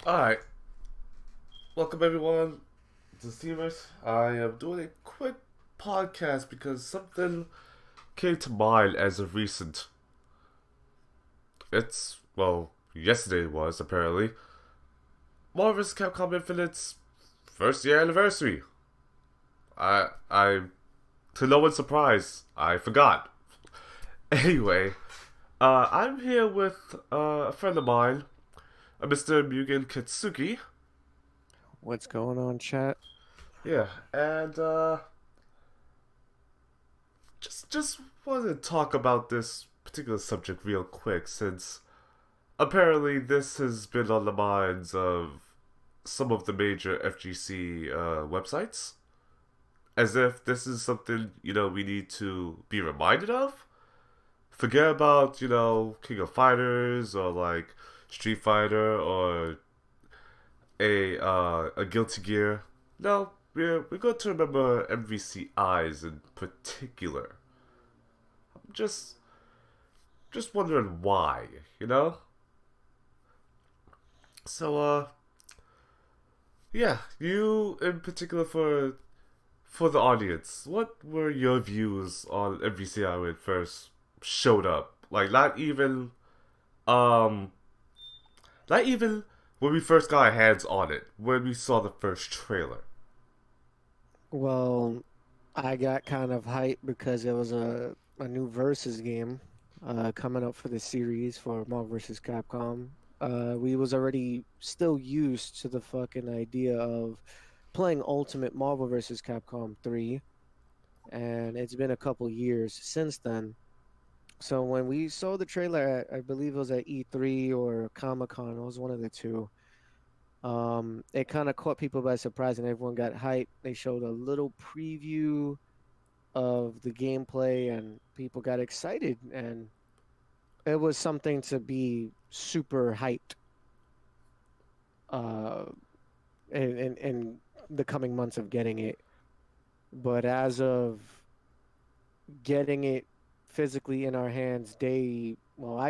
Alright, welcome everyone to Steamers. I am doing a quick podcast because something came to mind as of recent. Yesterday was apparently Marvel's Capcom Infinite's first year anniversary. I, to no one's surprise, I forgot. Anyway, I'm here with a friend of mine, Mr. Mugen Kitsuki. What's going on, chat? Yeah, and just wanted to talk about this particular subject real quick since apparently this has been on the minds of some of the major FGC websites, as if this is something we need to be reminded of. Forget about King of Fighters or like Street Fighter or a Guilty Gear. No, we're going to remember MVCIs in particular. I'm just wondering why, you know? So yeah, you in particular for the audience, what were your views on MVCI when it first showed up? Like um not even when we first got our hands on it, when we saw the first trailer. Well, I got kind of hyped because it was a new versus game coming up for the series for Marvel vs. Capcom. We was already still used to the fucking idea of playing Ultimate Marvel vs. Capcom 3, and it's been a couple years since then. So when we saw the trailer, I believe it was at E3 or Comic-Con, it was one of the two. It kind of caught people by surprise and everyone got hyped. They showed a little preview of the gameplay and people got excited and it was something to be super hyped uh in the coming months of getting it. But as of getting it physically in our hands, I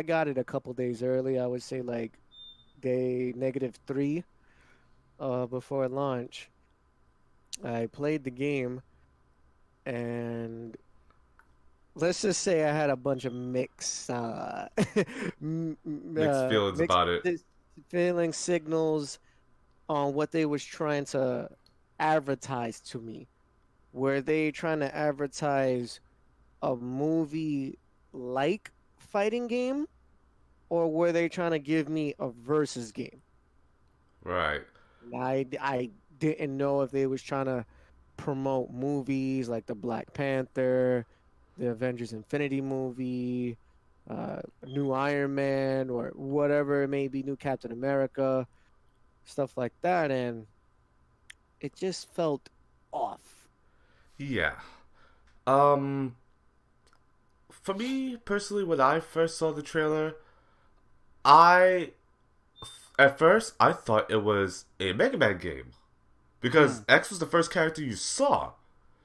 got it a couple days early. I would say like day -3 before launch. I played the game and let's just say I had a bunch of Mixed feelings mixed about it. feeling signals on what they was trying to advertise to me. Were they trying to advertise a movie like fighting game, or were they trying to give me a versus game? Right. I didn't know if they was trying to promote movies like the Black Panther, the Avengers Infinity movie, new Iron Man, or whatever it may be, new Captain America, stuff like that, and it just felt off. Yeah. Um for me personally, when I first saw the trailer, I at first I thought it was a Mega Man game because Mm. X was the first character you saw.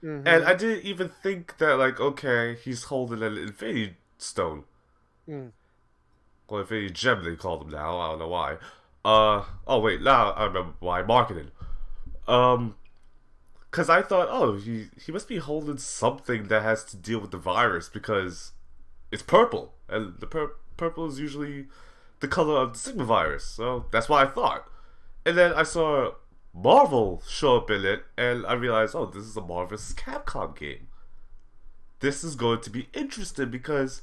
And Mm-hmm. I didn't even think that, like, okay, he's holding an Infinity Stone. Mm. Or Infinity Gem, they call them now. I don't know why. Oh wait, now I remember why. Marketing. Um, because I thought, oh, he must be holding something that has to deal with the virus because it's purple, and the purple is usually the color of the Sigma virus. So that's what I thought. And then I saw Marvel show up in it, and I realized, oh, this is a Marvel vs. Capcom game. This is going to be interesting because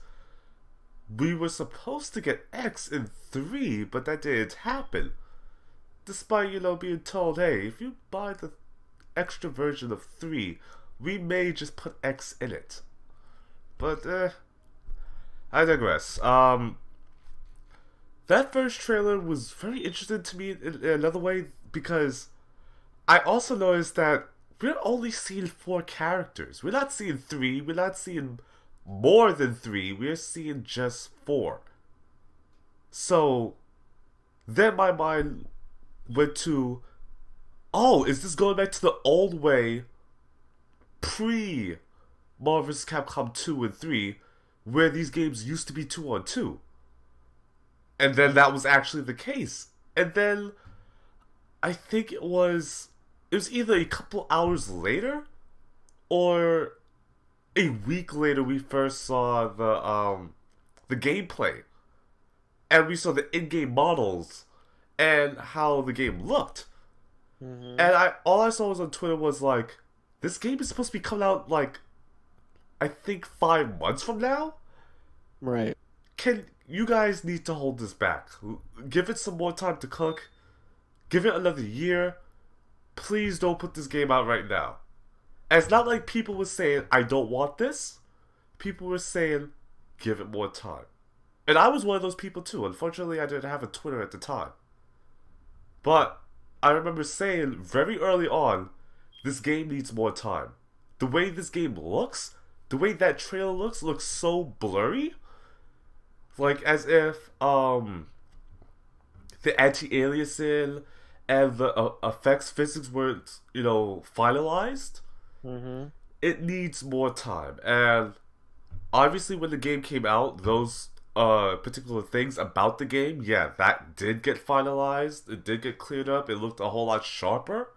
we were supposed to get X in 3, but that didn't happen. Despite, being told, hey, if you buy the extra version of 3, we may just put X in it. But, I digress. That first trailer was very interesting to me in another way because I also noticed that we're only seeing 4 characters. We're not seeing 3. We're not seeing more than 3. We're seeing just 4. So then my mind went to, oh, is this going back to the old way pre Marvel's Capcom 2 and 3, where these games used to be 2 on 2? And then that was actually the case. And then I think it was either a couple hours later or a week later we first saw the gameplay, and we saw the in-game models and how the game looked. Mm-hmm. And I all I saw was on Twitter was like, this game is supposed to be coming out like I think 5 months from now. Right. Can you guys need to hold this back? Give it some more time to cook. Give it another year. Please don't put this game out right now. And it's not like people were saying I don't want this. People were saying give it more time. And I was one of those people too. Unfortunately, I didn't have a Twitter at the time. But I remember saying very early on, this game needs more time. The way this game looks, the way that trailer looks so blurry. Like as if the anti-aliasing and the effects physics weren't, finalized. Mm-hmm. It needs more time. And obviously when the game came out, those particular things about the game, yeah, that did get finalized. It did get cleared up. It looked a whole lot sharper.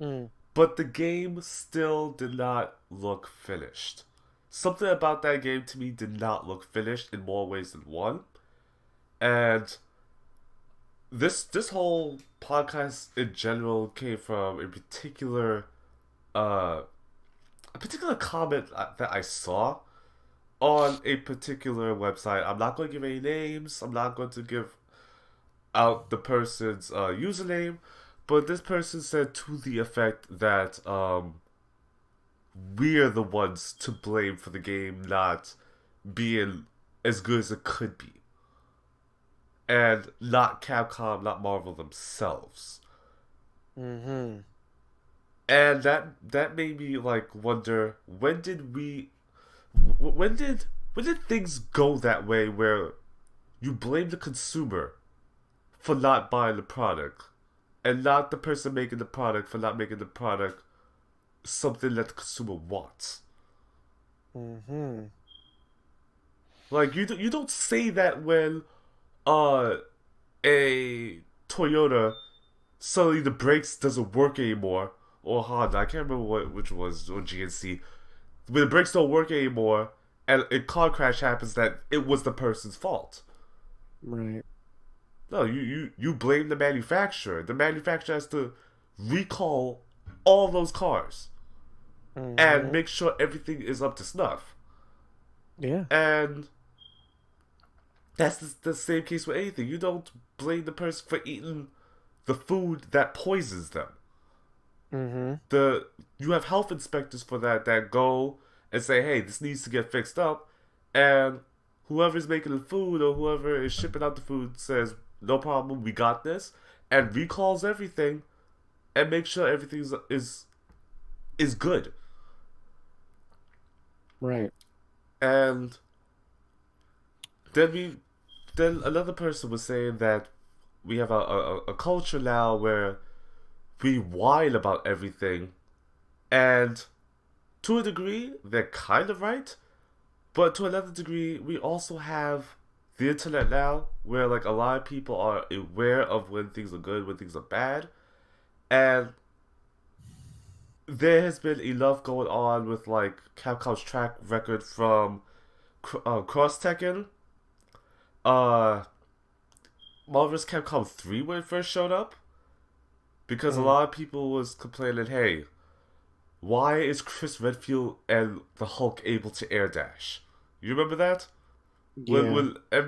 Mm. But the game still did not look finished. Something about that game to me did not look finished in more ways than one. And this whole podcast in general came from uh a particular comment that I saw on a particular website. I'm not going to give any names. I'm not going to give out the person's username, but this person said to the effect that we're the ones to blame for the game not being as good as it could be, and not Capcom, not Marvel themselves. Mm-hmm. And that made me like wonder, when did things go that way where you blame the consumer for not buying the product and not the person making the product for not making the product something that the consumer wants. Mm-hmm. Like you don't say that when uh a Toyota suddenly the brakes doesn't work anymore, or Honda, I can't remember which was, or GNC, when the brakes don't work anymore and a car crash happens, that it was the person's fault. Right. No, you blame the manufacturer. The manufacturer has to recall all those cars and Mm-hmm. make sure everything is up to snuff. Yeah. And that's the same case with anything. You don't blame the person for eating the food that poisons them. Mm-hmm. The You have health inspectors for that go and say, hey, this needs to get fixed up, and whoever's making the food or whoever is shipping out the food says, no problem, we got this, and recalls everything and makes sure everything is good. Right. And then another person was saying that we have a culture now where we whine about everything, and to a degree they're kind of right, but to another degree we also have the internet now where like a lot of people are aware of when things are good, when things are bad, and there has been enough going on with like Capcom's track record from Cross Tekken, uh Marvel vs. Capcom 3 when it first showed up, because a Mm. lot of people was complaining, hey, why is Chris Redfield and the Hulk able to air dash? You remember that? When Yeah.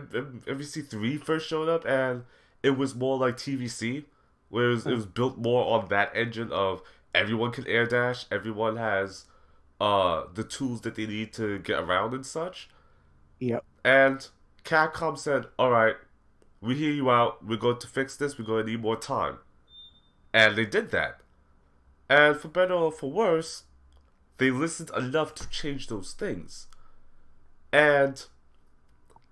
MVC 3 first showed up, and it was more like TVC, where it Mm. was built more on that engine of everyone can air dash, everyone has the tools that they need to get around and such. Yep. And Capcom said, alright, we hear you out, we're going to fix this, we're going to need more time. And they did that. And for better or for worse, they listened enough to change those things. And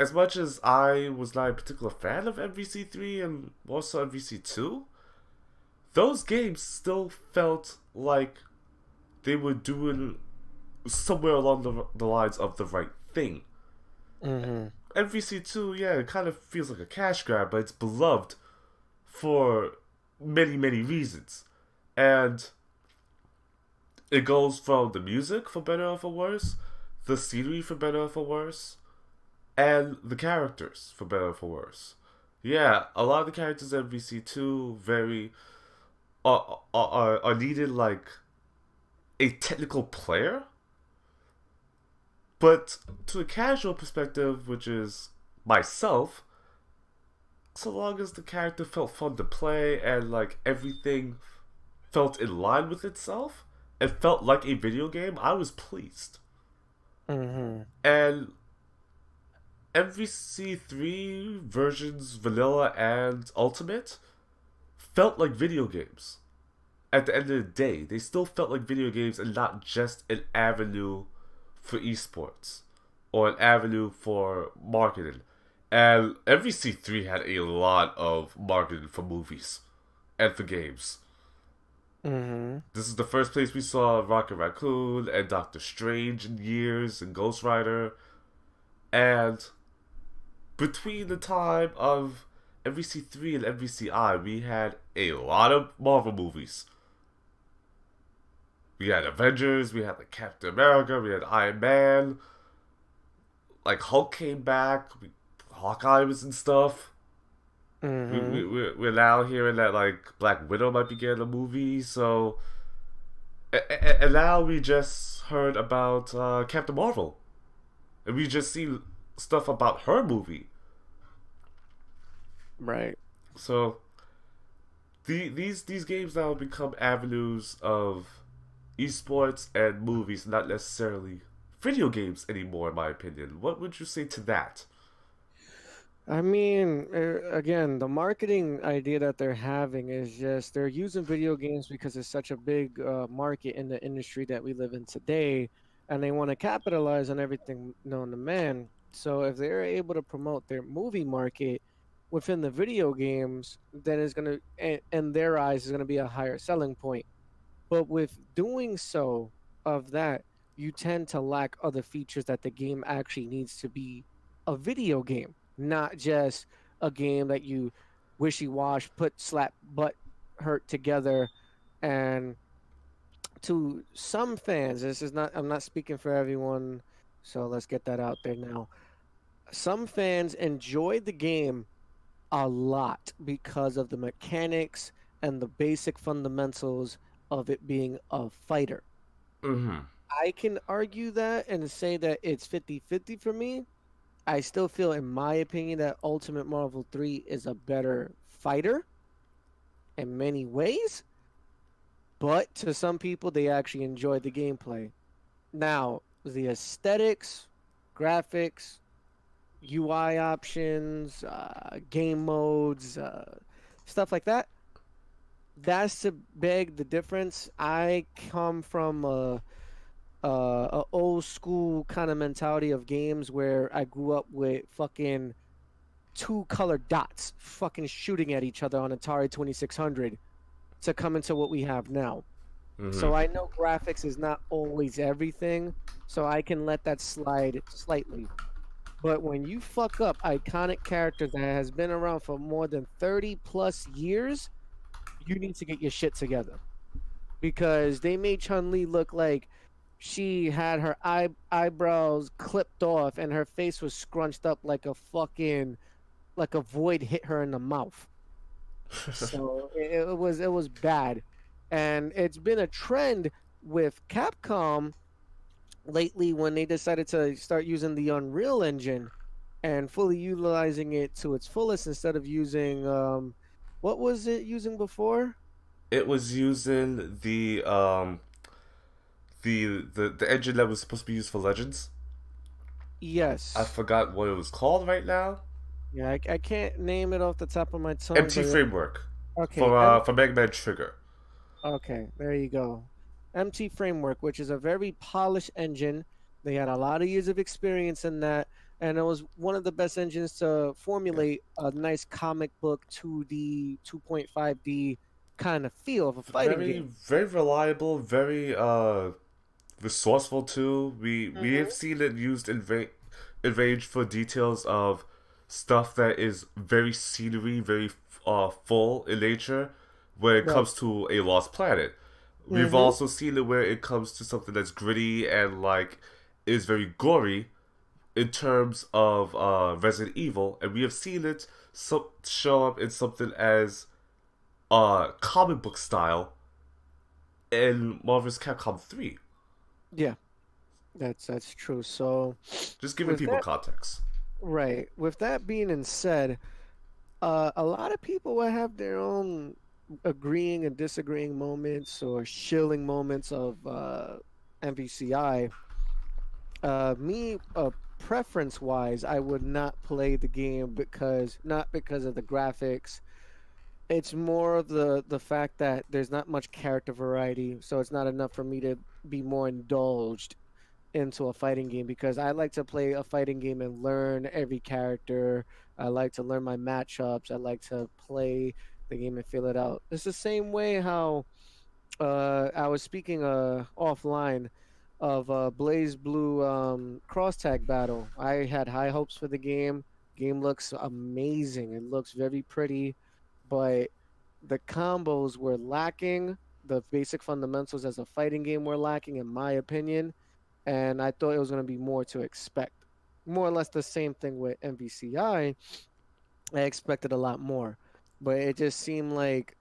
as much as I was not a particular fan of MVC3 and also MVC2, those games still felt like they were doing somewhere along the lines of the right thing. Mm-hmm. MVC2, yeah, it kind of feels like a cash grab, but it's beloved for many, many reasons. And it goes from the music, for better or for worse, the scenery, for better or for worse, and the characters, for better or for worse. Yeah, a lot of the characters in MVC2 very are needed like a technical player, but to a casual perspective, which is myself, so long as the character felt fun to play and like everything felt in line with itself and felt like a video game, I was pleased. Mm-hmm. And MVC3 versions, vanilla and ultimate, felt like video games. At the end of the day, they still felt like video games and not just an avenue for esports or an avenue for marketing. And MVC3 had a lot of marketing for movies and for games. Mm-hmm. This is the first place we saw Rocket Raccoon and Doctor Strange in years and Ghost Rider. And between the time of MVC3 and MVCI, we had a lot of Marvel movies. We had Avengers, we had like Captain America, we had Iron Man, like Hulk came back, Hawkeye was and stuff. Mm-hmm. We're now hearing that like Black Widow might be getting a movie, so and now we just heard about Captain Marvel, and we just see stuff about her movie. Right. So these games now become avenues of esports and movies, not necessarily video games anymore. In my opinion, what would you say to that? I mean, again, the marketing idea that they're having is just they're using video games because it's such a big market in the industry that we live in today, and they want to capitalize on everything known to man. So if they're able to promote their movie market within the video games, then it's gonna, in their eyes, is gonna be a higher selling point. But with doing so of that, you tend to lack other features that the game actually needs to be a video game, not just a game that you wishy wash, put slap butt hurt together. And to some fans, this is not, I'm not speaking for everyone, so let's get that out there now. Some fans enjoy the game a lot because of the mechanics and the basic fundamentals of it being a fighter. Mm-hmm. I can argue that and say that it's 50-50 for me. I still feel, in my opinion, that Ultimate Marvel 3 is a better fighter in many ways, but to some people, they actually enjoy the gameplay. Now, the aesthetics, graphics, UI options, game modes, stuff like that, that's to beg the difference. I come from a old school kind of mentality of games where I grew up with fucking two colored dots fucking shooting at each other on Atari 2600 to come into what we have now. Mm-hmm. So I know graphics is not always everything, so I can let that slide slightly. But when you fuck up iconic characters that has been around for more than 30 plus years, you need to get your shit together. Because they made Chun-Li look like she had her eyebrows clipped off and her face was scrunched up like a fucking like a void hit her in the mouth. So it was bad. And it's been a trend with Capcom lately when they decided to start using the Unreal Engine and fully utilizing it to its fullest instead of using what was it using before? It was using the engine that was supposed to be used for Legends. I Yes. forgot what it was called right now. Yeah, I can't name it off the top of my tongue, MT but Framework okay, for Mega Man Trigger. okay, there you go. MT Framework, which is a very polished engine. They had a lot of years of experience in that, and it was one of the best engines to Yeah. formulate a nice comic book 2D, 2.5D kind of feel of a fighting Very game. very reliable, very resourceful too. We have Hmm. seen it used in range for details of stuff that is very scenery, very full in nature, when it Right. comes to a lost planet. We've Mm-hmm. also seen it where it comes to something that's gritty and like is very gory in terms of Resident Evil, and we have seen it show up in something as comic book style in Marvel's Capcom 3. Yeah, that's true. So Just giving with people that, context. right, with that being said, a lot of people will have their own agreeing and disagreeing moments or shilling moments of MVCI. Me, preference wise, I would not play the game because not because of the graphics. It's more of the fact that there's not much character variety, so it's not enough for me to be more indulged into a fighting game because I like to play a fighting game and learn every character. I like to learn my matchups. I like to play the game and feel it out. It's the same way how I was speaking offline of Blaze Blue cross tag battle. I had high hopes for the game. Game looks amazing. It looks very pretty, but the combos were lacking. The basic fundamentals as a fighting game were lacking, in my opinion. And I thought it was going to be more to expect. More or less the same thing with MVCI. I expected a lot more, but it just seemed like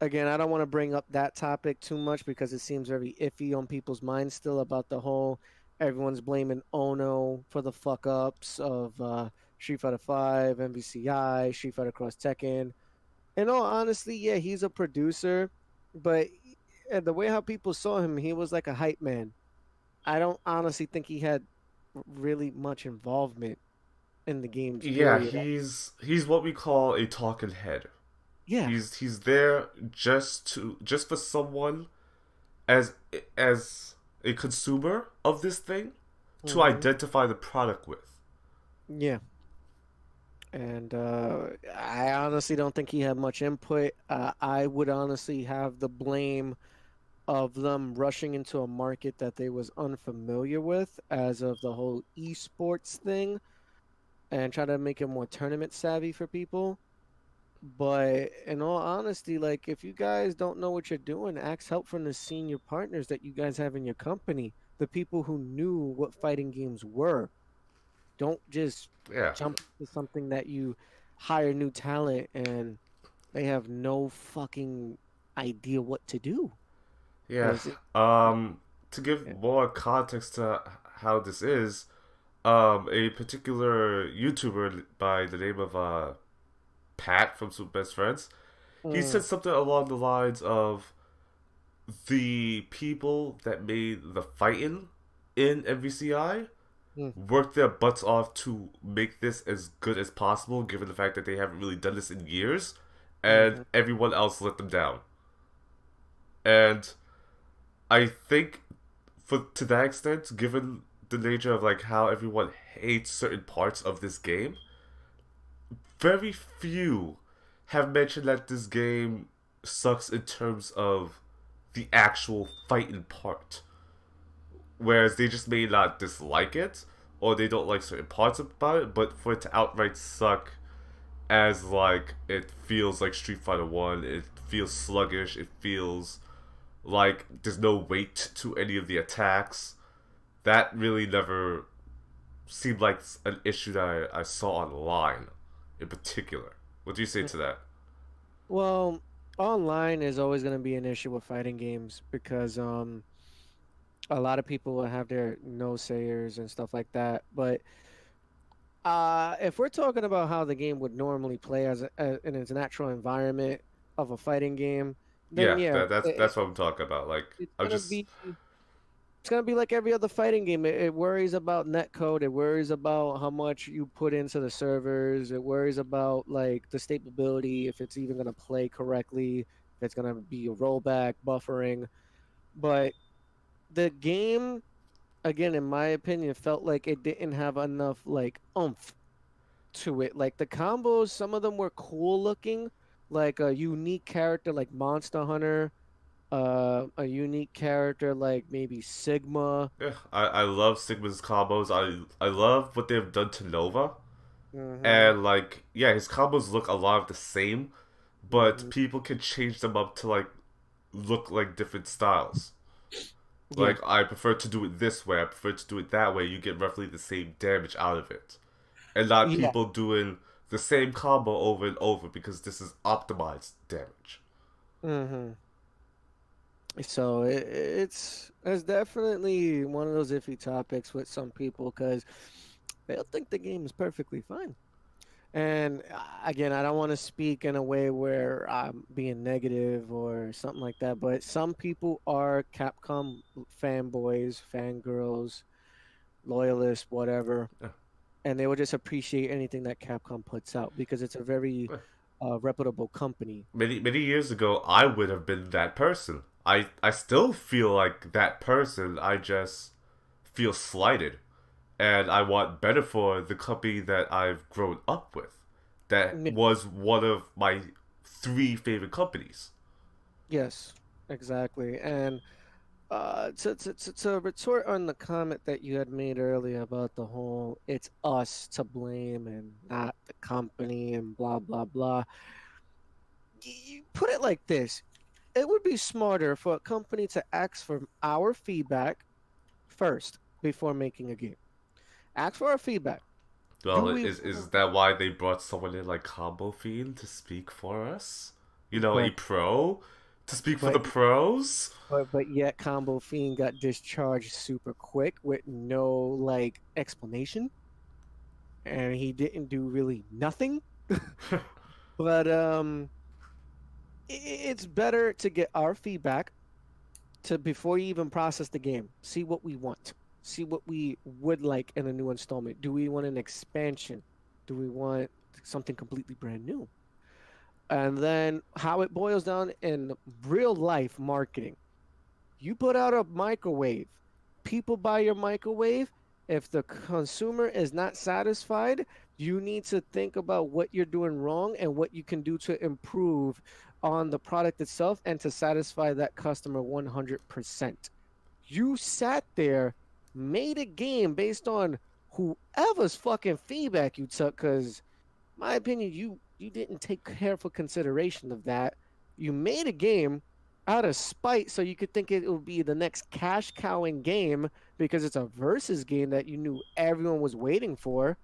again, I don't want to bring up that topic too much because it seems very iffy on people's minds still about the whole everyone's blaming Ono for the fuck ups of Street Fighter 5, MVCI, Street Fighter Cross Tekken. In all honesty, yeah, he's a producer, but the way how people saw him, he was like a hype man. I don't honestly think he had really much involvement in the games, Yeah, period. he's what we call a talking head. Yeah. He's there just for someone as as a consumer of this thing to Hmm. identify the product with. Yeah. And I honestly don't think he had much input. I would honestly have the blame of them rushing into a market that they was unfamiliar with as of the whole esports thing and try to make it more tournament savvy for people. But in all honesty, like if you guys don't know what you're doing, ask help from the senior partners that you guys have in your company, the people who knew what fighting games were. Don't just Yeah, jump into something that you hire new talent and they have no fucking idea what to do. yeah. Because it, To give yeah. more context to how this is, a particular YouTuber by the name of Pat from Super Best Friends, he said Mm, something along the lines of the people that made the fighting in MVCI mm, worked their butts off to make this as good as possible, given the fact that they haven't really done this in years, and mm-hmm, everyone else let them down. And I think, for to that extent, given the nature of like how everyone hates certain parts of this game, very few have mentioned that this game sucks in terms of the actual fighting part. Whereas they just may not dislike it, or they don't like certain parts about it, but for it to outright suck as like it feels like Street Fighter 1, it feels sluggish, it feels like there's no weight to any of the attacks. That really never seemed like an issue that I saw online in particular. What do you say mm. to that? Well, online is always going to be an issue with fighting games because a lot of people will have their no sayers and stuff like that. But if we're talking about how the game would normally play in its natural environment of a fighting game, then Yeah, yeah, that's what I'm talking about. Like it's I'm gonna just be it's gonna be like every other fighting game. It worries about netcode. It worries about how much you put into the servers. It worries about like the stability, if it's even gonna play correctly, if it's gonna be a rollback, buffering. But the game, again, in my opinion, felt like it didn't have enough like oomph to it. Like the combos, some of them were cool looking, like a unique character like Monster Hunter, a unique character like maybe Sigma. yeah. I love Sigma's combos. I love what they've done to Nova, Hmm. and like yeah, his combos look a lot of the same, but Mhm. people can change them up to like look like different styles. Yeah. Like I prefer to do it this way, I prefer to do it that way. You get roughly the same damage out of it, and not Yeah. people doing the same combo over and over because this is optimized damage. hmm So it's definitely one of those iffy topics with some people because they'll think the game is perfectly fine. And again, I don't want to speak in a way where I'm being negative or something like that, but some people are Capcom fanboys, fangirls, loyalists, whatever, Yeah. and they will just appreciate anything that Capcom puts out because it's a very reputable company. Many years ago, I would have been that person. I still feel like that person. I just feel slighted, and I want better for the company that I've grown up with. That Yeah. was one of my three favorite companies. Yes, exactly. And to retort on the comment that you had made earlier about the whole it's us to blame and not the company and blah blah blah. You put it like this. It would be smarter for a company to ask for our feedback first before making a game. Ask for our feedback. Do Well, we is that why they brought someone in like Combo Fiend to speak for us? You know, a but pro to speak for but the pros. but yet Combo Fiend got discharged super quick with no like explanation and he didn't do really nothing. But it's better to get our feedback to before you even process the game. See what we want. See what we would like in a new installment. Do we want an expansion? Do we want something completely brand new? And then how it boils down in real life marketing. You put out a microwave, people buy your microwave. If the consumer is not satisfied, you need to think about what you're doing wrong and what you can do to improve on the product itself and to satisfy that customer 100%. You sat there, made a game based on whoever's fucking feedback you took, because my opinion, you didn't take careful consideration of that. You made a game out of spite so you could think it would be the next cash cowing game because it's a versus game that you knew everyone was waiting for,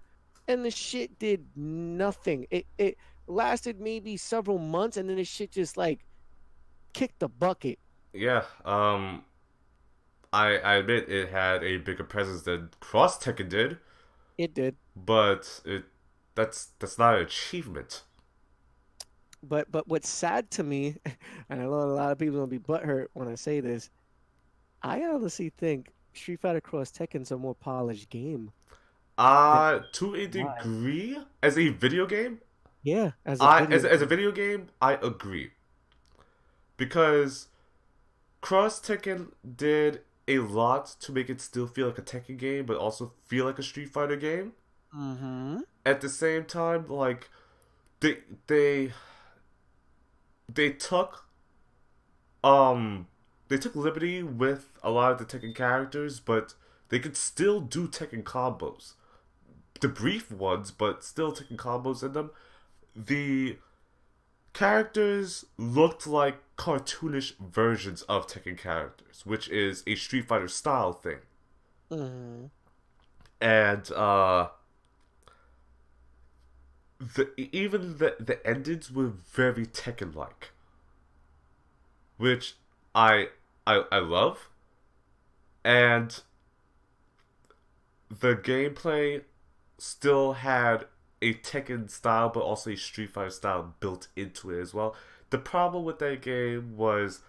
and the shit did nothing. It lasted maybe several months, and then the shit just like kicked the bucket. Yeah, I admit it had a bigger presence than Cross Tekken did, It did. but that's not an achievement. But what's sad to me, and I know a lot of people will be butthurt when I say this, I honestly think Street Fighter Cross Tekken's a more polished game than To a Live. degree, as a video game, Yeah, as a I video as a game. video game, I agree because Cross Tekken did a lot to make it still feel like a Tekken game, but also feel like a Street Fighter game. Mm-hmm. At the same time, like they they they took um they took liberty with a lot of the Tekken characters, but they could still do Tekken combos. The brief ones, but still Tekken combos in them. The characters looked like cartoonish versions of Tekken characters, which is a Street Fighter style thing. Mm-hmm. And even the endings were very Tekken like, which I I love. And the gameplay still had a Tekken style, but also a Street Fighter style built into it as well. The problem with that game was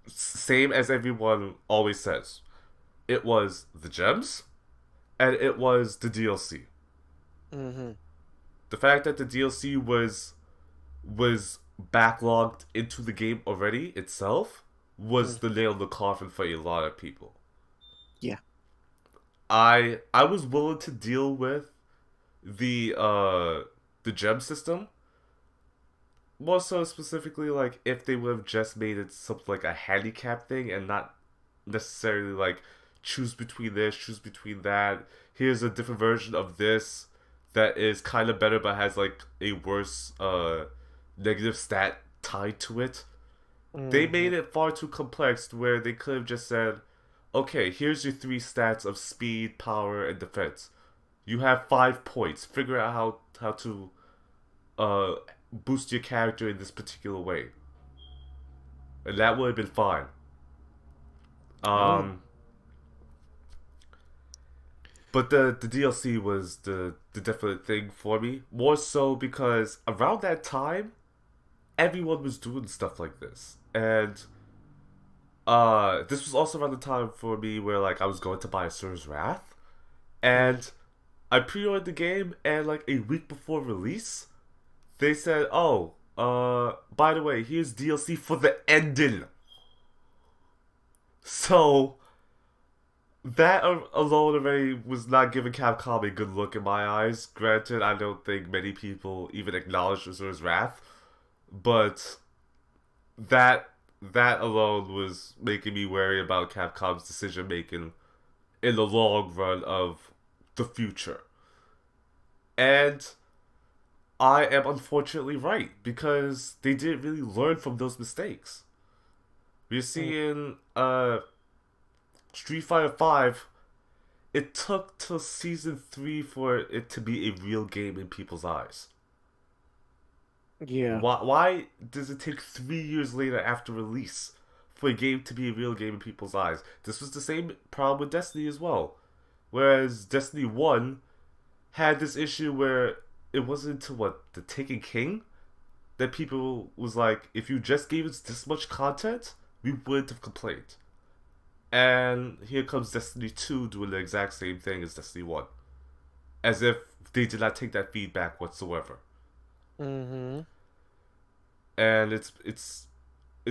same as everyone always says. It was the gems, and it was the DLC. Mm-hmm. The fact that the DLC was backlogged into the game already itself was the Mm-hmm. nail in the coffin for a lot of people. Yeah. I was willing to deal with the uh the gem system, more so specifically like if they would have just made it something like a handicap thing and not necessarily like choose between this, choose between that. Here's a different version of this that is kind of better but has like a worse negative stat tied to it. They Hmm. made it far too complex where they could have just said, okay, here's your three stats of speed, power, and defense. You have 5 points. Figure out how to uh, boost your character in this particular way. And that would have been fine. Yeah. Um, but the DLC was the definite thing for me. More so because around that time, everyone was doing stuff like this. And this was also around the time for me where like I was going to buy Asura's Wrath. Mm. And I pre-ordered the game and like a week before release, they said, "Oh, by the way, here's DLC for the ending." So that alone already was not giving Capcom a good look in my eyes. Granted, I don't think many people even acknowledge Azura's Wrath, but that that alone was making me wary about Capcom's decision making in the long run of the future. And I am unfortunately right because they didn't really learn from those mistakes. We're Mm. seeing Street Fighter Five. It took till season 3 for it to be a real game in people's eyes. Yeah. Why does it take 3 years later after release for a game to be a real game in people's eyes? This was the same problem with Destiny as well. Whereas Destiny 1 had this issue where it wasn't until what, the Taken King, that people was like, if you just gave us this much content, we wouldn't have complained. And here comes Destiny 2 doing the exact same thing as Destiny 1. As if they did not take that feedback whatsoever. Hmm. And it's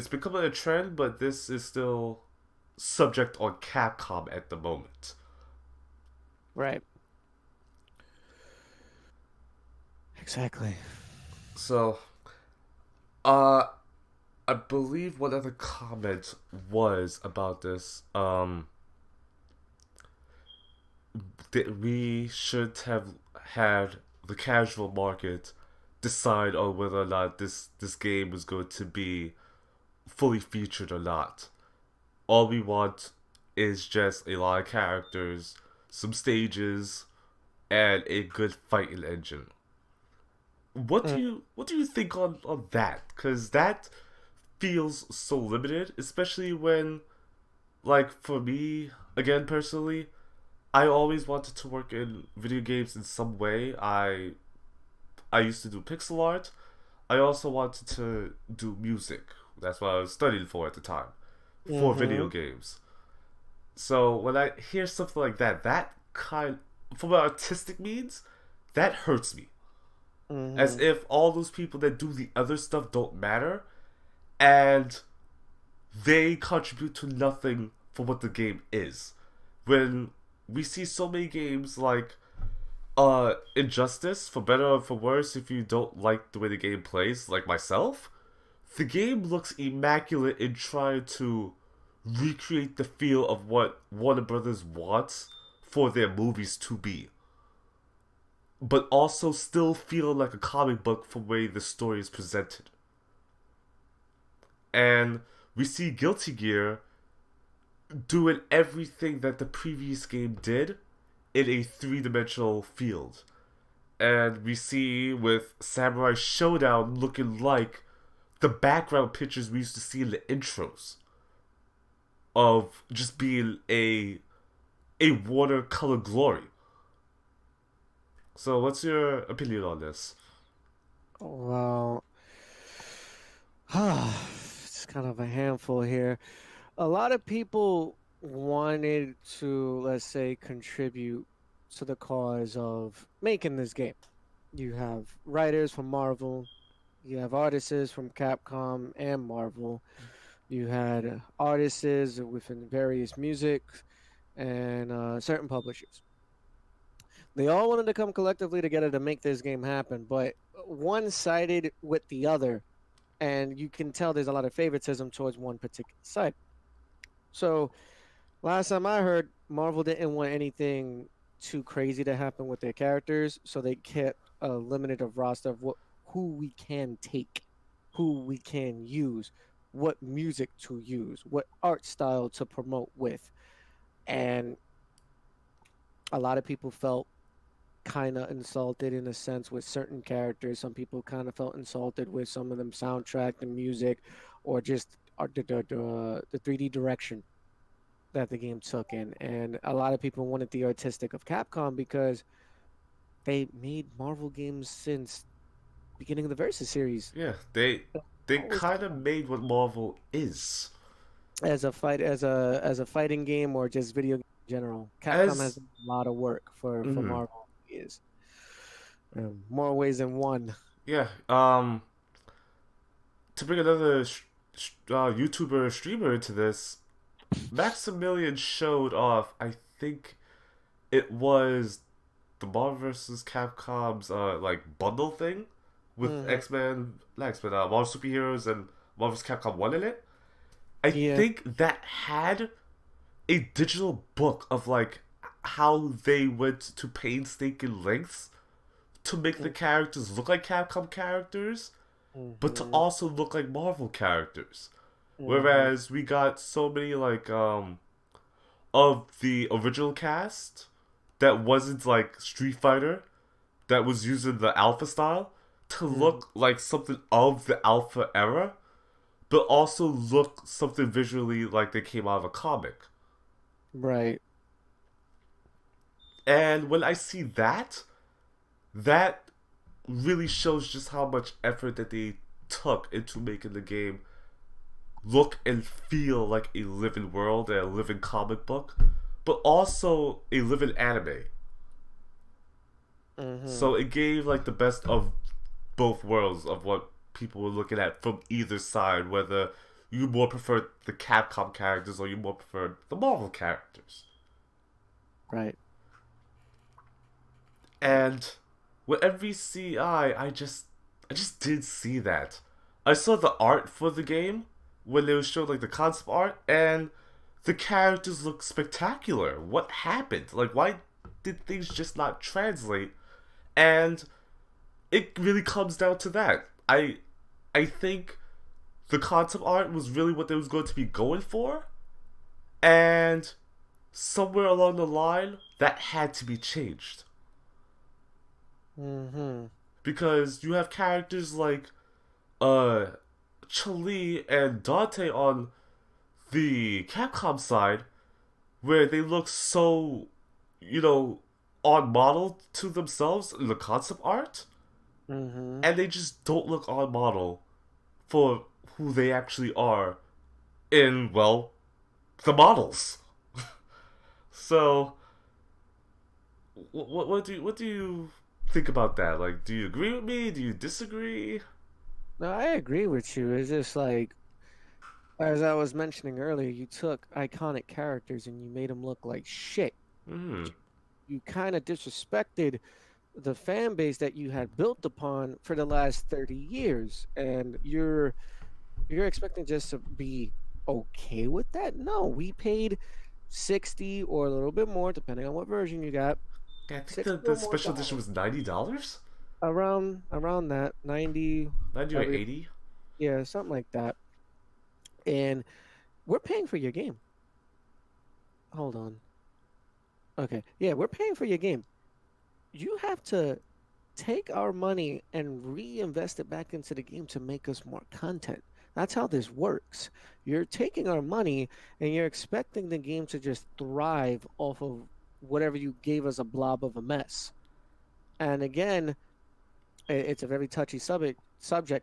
becoming a trend, but this is still subject on Capcom at the moment. Right. Exactly. So, uh, I believe one other comment was about this. That we should have had the casual market decide on whether or not this game was going to be fully featured or not. All we want is just a lot of characters, some stages, and a good fighting engine. Mm. What do you think on that? Because that feels so limited, especially when, like, for me again personally, I always wanted to work in video games in some way. I used to do pixel art. I also wanted to do music. That's what I was studying for at the time, for video Hmm. games. So when I hear something like that, from an artistic means, that hurts me. As Hmm. if all those people that do the other stuff don't matter, and they contribute to nothing for what the game is. When we see so many games like Injustice, for better or for worse, if you don't like the way the game plays, like myself, the game looks immaculate in trying to recreate the feel of what Warner Brothers wants for their movies to be, but also still feel like a comic book from the way the story is presented. And we see Guilty Gear doing everything that the previous game did in a three-dimensional field. And we see with Samurai Showdown looking like the background pictures we used to see in the intros of just being a watercolor glory. So what's your opinion on this? Well, it's kind of a handful here. A lot of people wanted to, let's say, contribute to the cause of making this game. You have writers from Marvel, you have artists from Capcom and Marvel, you had artists within various music and certain publishers. They all wanted to come collectively together to make this game happen, but one sided with the other, and you can tell there's a lot of favoritism towards one particular side. So last time I heard, Marvel didn't want anything too crazy to happen with their characters, so they kept a limited of roster of who we can take. who we can use, what music to use, what art style to promote with. And a lot of people felt kind of insulted in a sense with certain characters. Some people kind of felt insulted with some of them soundtrack, the music, or just the 3D direction that the game took in. And a lot of people wanted the artistic of Capcom because they made Marvel games since beginning of the Versus series. Yeah, they Always kind of made what Marvel is. as a fight as a fighting game or just video game in general. Capcom has As done a lot of work for mm, Marvel is more ways than one. yeah, to bring another YouTuber streamer into this, Maximilian showed off. I think it was the Marvel vs. Capcom's like bundle thing with Hmm. X Men, not X Men, Marvel superheroes and Marvel vs. Capcom 1 in it. I Yeah. think that had a digital book of like how they went to painstaking lengths to make the characters look like Capcom characters, but to Mm-hmm. also look like Marvel characters. Mm-hmm. Whereas we got so many like of the original cast that wasn't like Street Fighter, that was using the alpha style to Mm-hmm. look like something of the alpha era, but also look something visually like they came out of a comic. Right. And when I see that, that really shows just how much effort that they took into making the game look and feel like a living world and a living comic book, but also a living anime. Mm-hmm. So it gave like the best of both worlds of what people were looking at from either side, whether you more preferred the Capcom characters or you more preferred the Marvel characters. Right. And with MVCI, I just did see that. I saw the art for the game when they were showing like the concept art, and the characters look spectacular. What happened? Like, why did things just not translate? And it really comes down to that. I think the concept art was really what they was going to be going for, and somewhere along the line that had to be changed Mm-hmm. because you have characters like uh Chun-Li and Dante on the Capcom side where they look so, you know, on model to themselves in the concept art, Mm-hmm. and they just don't look on model for who they actually are in, well, the models. So, what do you think about that? Like, do you agree with me? Do you disagree? No, I agree with you. It's just like, as I was mentioning earlier, you took iconic characters and you made them look like shit. Hmm. You kind of disrespected the fan base that you had built upon for the last 30 years, and you're expecting just to be okay with that? No, we paid 60 or a little bit more, depending on what version you got, Yeah, I think 60 the or more special edition dollars. was $90, Around that 90 90 or every 80. yeah, something like that. And we're paying for your game. Hold on. Okay. Yeah, we're paying for your game. You have to take our money and reinvest it back into the game to make us more content. That's how this works. You're taking our money and you're expecting the game to just thrive off of whatever you gave us a blob of a mess. And again, it's a very touchy subject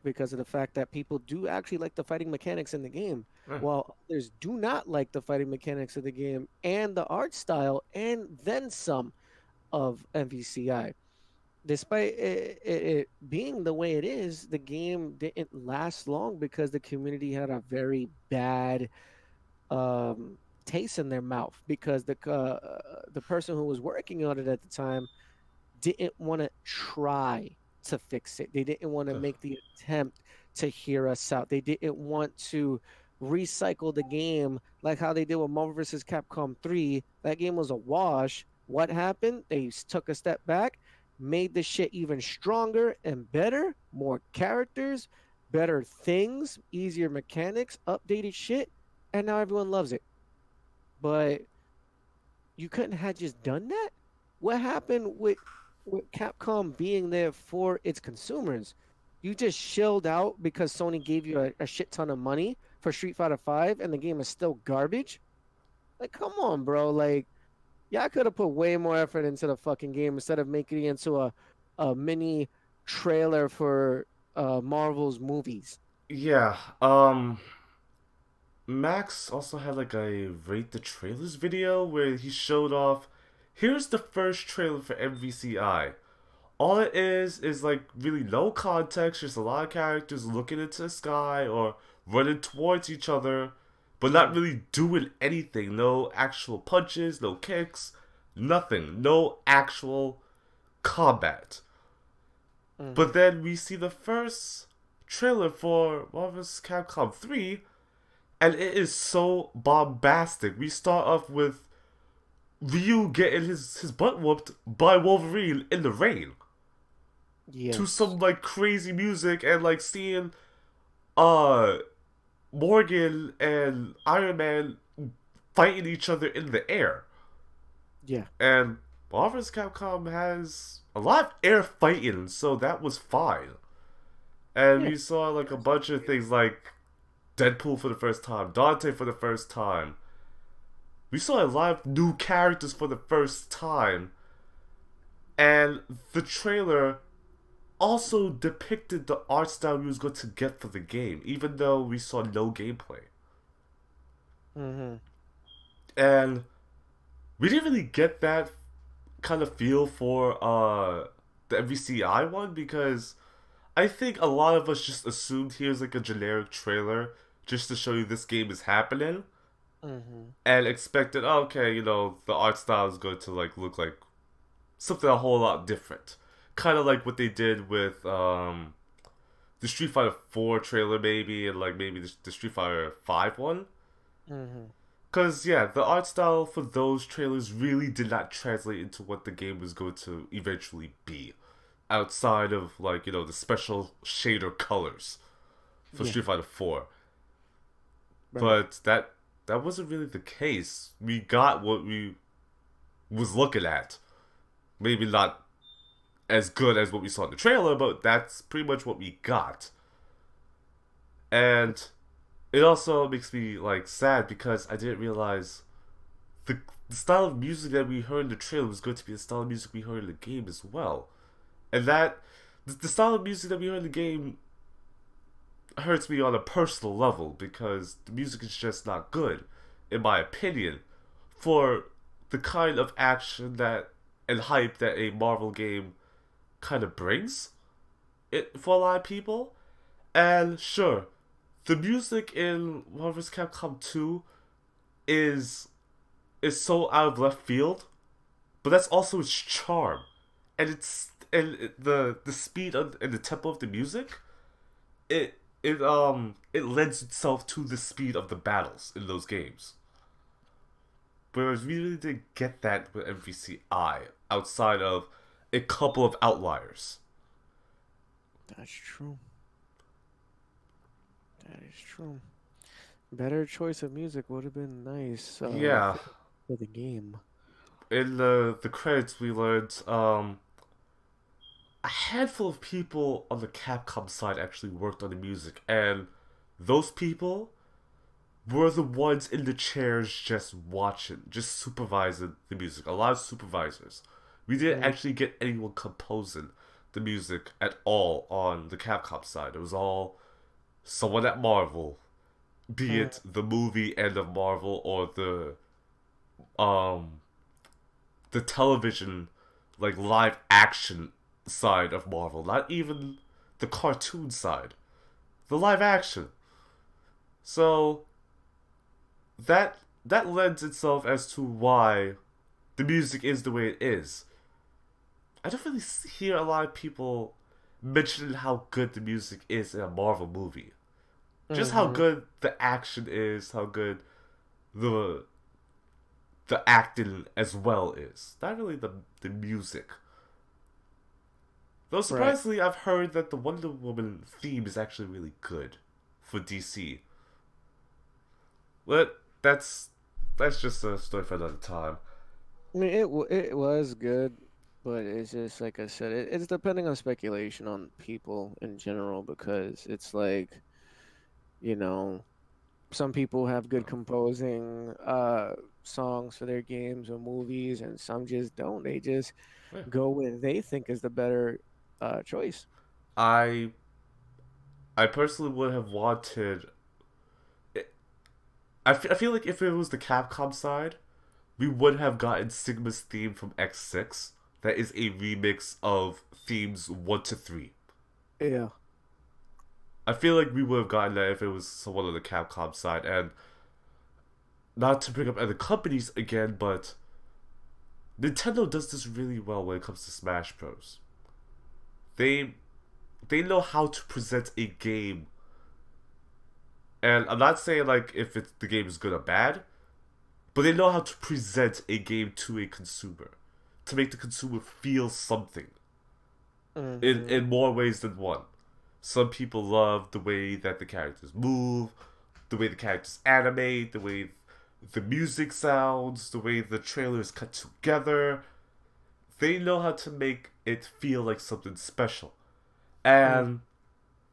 because of the fact that people do actually like the fighting mechanics in the game, Eh, while others do not like the fighting mechanics of the game and the art style and then some of MVCI. Despite it being the way it is, the game didn't last long because the community had a very bad taste in their mouth because the person who was working on it at the time didn't want to try to fix it. They didn't want to eh, make the attempt to hear us out. They didn't want to recycle the game like how they did with Marvel vs. Capcom 3. That game was a wash. What happened? They took a step back, made the shit even stronger and better, more characters, better things, easier mechanics, updated shit, and now everyone loves it. But you couldn't have just done that? What happened with Capcom being there for its consumers? You just shilled out because Sony gave you a shit ton of money for Street Fighter 5 and the game is still garbage? Like, come on, bro. Like, y'all could have put way more effort into the fucking game instead of making it into a mini trailer for Marvel's movies. Yeah. Max also had like a rate the trailers video where he showed off. Here's the first trailer for MVCI. All it is like really no context, just a lot of characters looking into the sky or running towards each other, but not Mm, really doing anything. No actual punches, no kicks, nothing. No actual combat. mm-hmm. But then we see the first trailer for Marvel vs. Capcom 3, and it is so bombastic. We start off with Ryu getting his butt whooped by Wolverine in the rain to Yes. some like crazy music and like seeing uh Morgan and Iron Man fighting each other in the air. Yeah. And Marvel vs. Capcom has a lot of air fighting, so that was fine. And Yeah. we saw like a bunch of things like Deadpool for the first time, Dante for the first time. We saw a lot of new characters for the first time, and the trailer also depicted the art style we was going to get for the game, even though we saw no gameplay. Mm-hmm. And we didn't really get that kind of feel for the MVCI one because I think a lot of us just assumed here's like a generic trailer just to show you this game is happening Mm-hmm. and expected, oh, okay, the art style is going to like look like something a whole lot different. Kind of like what they did with the Street Fighter 4 trailer maybe and like maybe the Street Fighter 5 one. Mm-hmm. Cause yeah, the art style for those trailers really did not translate into what the game was going to eventually be. Outside of like, the special shader colors for Yeah. Street Fighter 4. Right. But that wasn't really the case. We got what we was looking at. Maybe not as good as what we saw in the trailer, but that's pretty much what we got. And it also makes me like sad because I didn't realize the style of music that we heard in the trailer was going to be the style of music we heard in the game as well. And that the style of music that we heard in the game hurts me on a personal level because the music is just not good, in my opinion, for the kind of action that and hype that a Marvel game kind of brings it for a lot of people. And sure, the music in Marvel vs. Capcom 2 is is so out of left field, but that's also its charm, and the speed and the tempo of the music. It lends itself to the speed of the battles in those games. Whereas we really didn't get that with MVCI outside of a couple of outliers. That's true. That is true. Better choice of music would have been nice Yeah, for the game. in the credits we learned a handful of people on the Capcom side actually worked on the music, and those people were the ones in the chairs just watching, just supervising the music. A lot of supervisors. We didn't Mm, actually get anyone composing the music at all on the Capcom side. It was all someone at Marvel, be mm, it the movie end of Marvel or um the television like live action side of Marvel, not even the cartoon side. The live action. So that lends itself as to why the music is the way it is. I don't really hear a lot of people mentioning how good the music is in a Marvel movie. Just how mm-hmm. good the action is, how good the acting as well is. Not really the music. Though Right. surprisingly, I've heard that the Wonder Woman theme is actually really good for DC. But that's just a story for another time. I mean, it was good, but it's just like I said, it's depending on speculation on people in general because it's like, you know, some people have good composing songs for their games or movies, and some just don't. They just Yeah. go with they think is the better choice. I I personally would have wanted. I feel like if it was the Capcom side, we would have gotten Sigma's theme from X6. That is a remix of themes 1 to 3. Yeah. I feel like we would have gotten that if it was someone on the Capcom side. And not to bring up other companies again, but Nintendo does this really well when it comes to Smash Bros. They they know how to present a game, and I'm not saying like if the game is good or bad, but they know how to present a game to a consumer, to make the consumer feel something Hmm. in more ways than one. Some people love the way that the characters move, the way the characters animate, the way the music sounds, the way the trailers cut together. They know how to make it feel like something special. Mm. And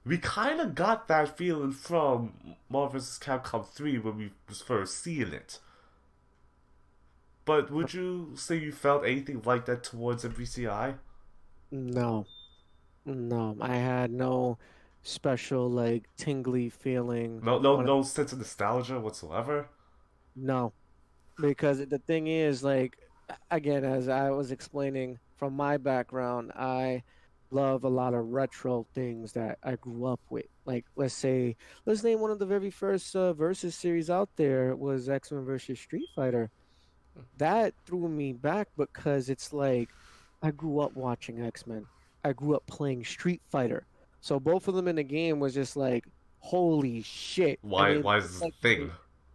we kind of got that feeling from Marvel vs. Capcom 3 when we was first seeing it. But would you say you felt anything like that towards MVCI? No, no, I had no special like tingly feeling when No sense of nostalgia whatsoever? no. Because the thing is, like, again, as I was explaining from my background, I love a lot of retro things that I grew up with. Like, let's name one of the very first Versus series out there was X-Men versus Street Fighter. That threw me back because it's like I grew up watching X-Men. I grew up playing Street Fighter. So both of them in the game was just like, holy shit. And they Why look is this a like thing?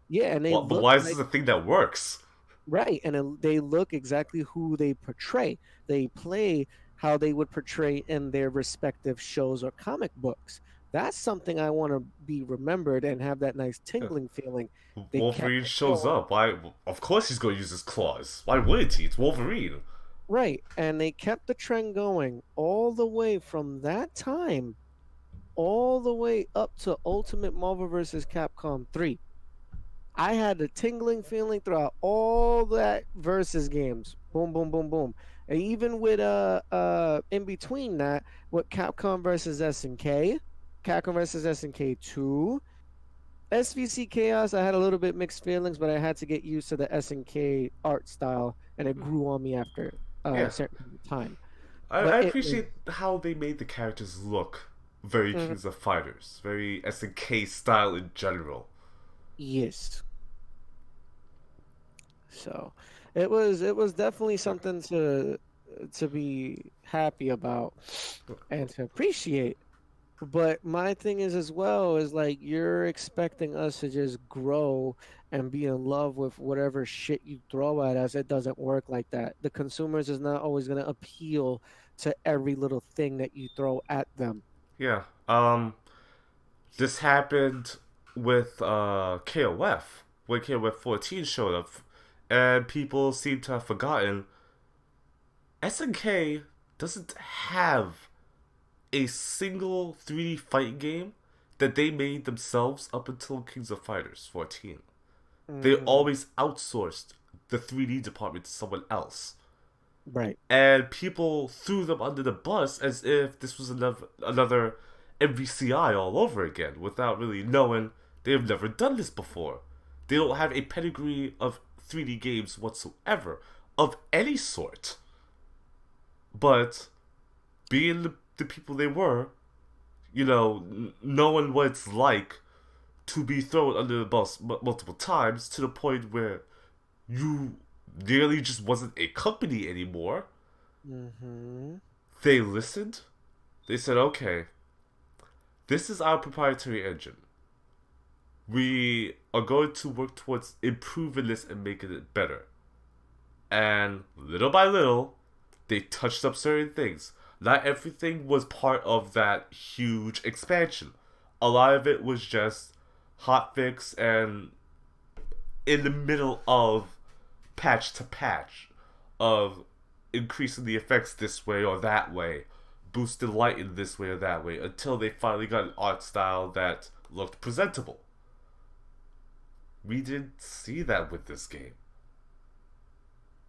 yeah, and they But look why is like this a thing that works? right, and they look exactly who they portray. They play how they would portray in their respective shows or comic books. That's something I want to be remembered and have that nice tingling feeling. They kept Wolverine it shows going. up. Why? Of course he's going to use his claws. Why wouldn't he? It's Wolverine. Right, and they kept the trend going all the way from that time, all the way up to Ultimate Marvel vs. Capcom 3. I had a tingling feeling throughout all that versus games. Boom, boom, boom, boom. And even with in between that, with Capcom versus SNK, Capcom versus SNK 2, SVC Chaos, I had a little bit mixed feelings, but I had to get used to the SNK art style, and it grew on me after Yeah, a certain time. I But it was appreciate how they made the characters look very mm, Kings of Fighters, very SNK style in general. yes. So it was definitely something to be happy about and to appreciate. But my thing is as well is like you're expecting us to just grow and be in love with whatever shit you throw at us. It doesn't work like that. The consumers is not always going to appeal to every little thing that you throw at them. Yeah. This happened with KOF when KOF 14 showed up, and people seem to have forgotten SNK doesn't have a single 3D fighting game that they made themselves up until Kings of Fighters 14. They Hmm. always outsourced the 3D department to someone else. Right. And people threw them under the bus as if this was another MVCI all over again without really knowing they've never done this before. They don't have a pedigree of 3D games whatsoever of any sort. But being the people they were, knowing what it's like to be thrown under the bus multiple times to the point where you nearly just wasn't a company anymore. Hmm. They listened. They said, okay, this is our proprietary engine. We are going to work towards improving this and making it better. And little by little, they touched up certain things. Not everything was part of that huge expansion. A lot of it was just hotfix and in the middle of patch to patch of increasing the effects this way or that way, boosting light in this way or that way, until they finally got an art style that looked presentable. We didn't see that with this game.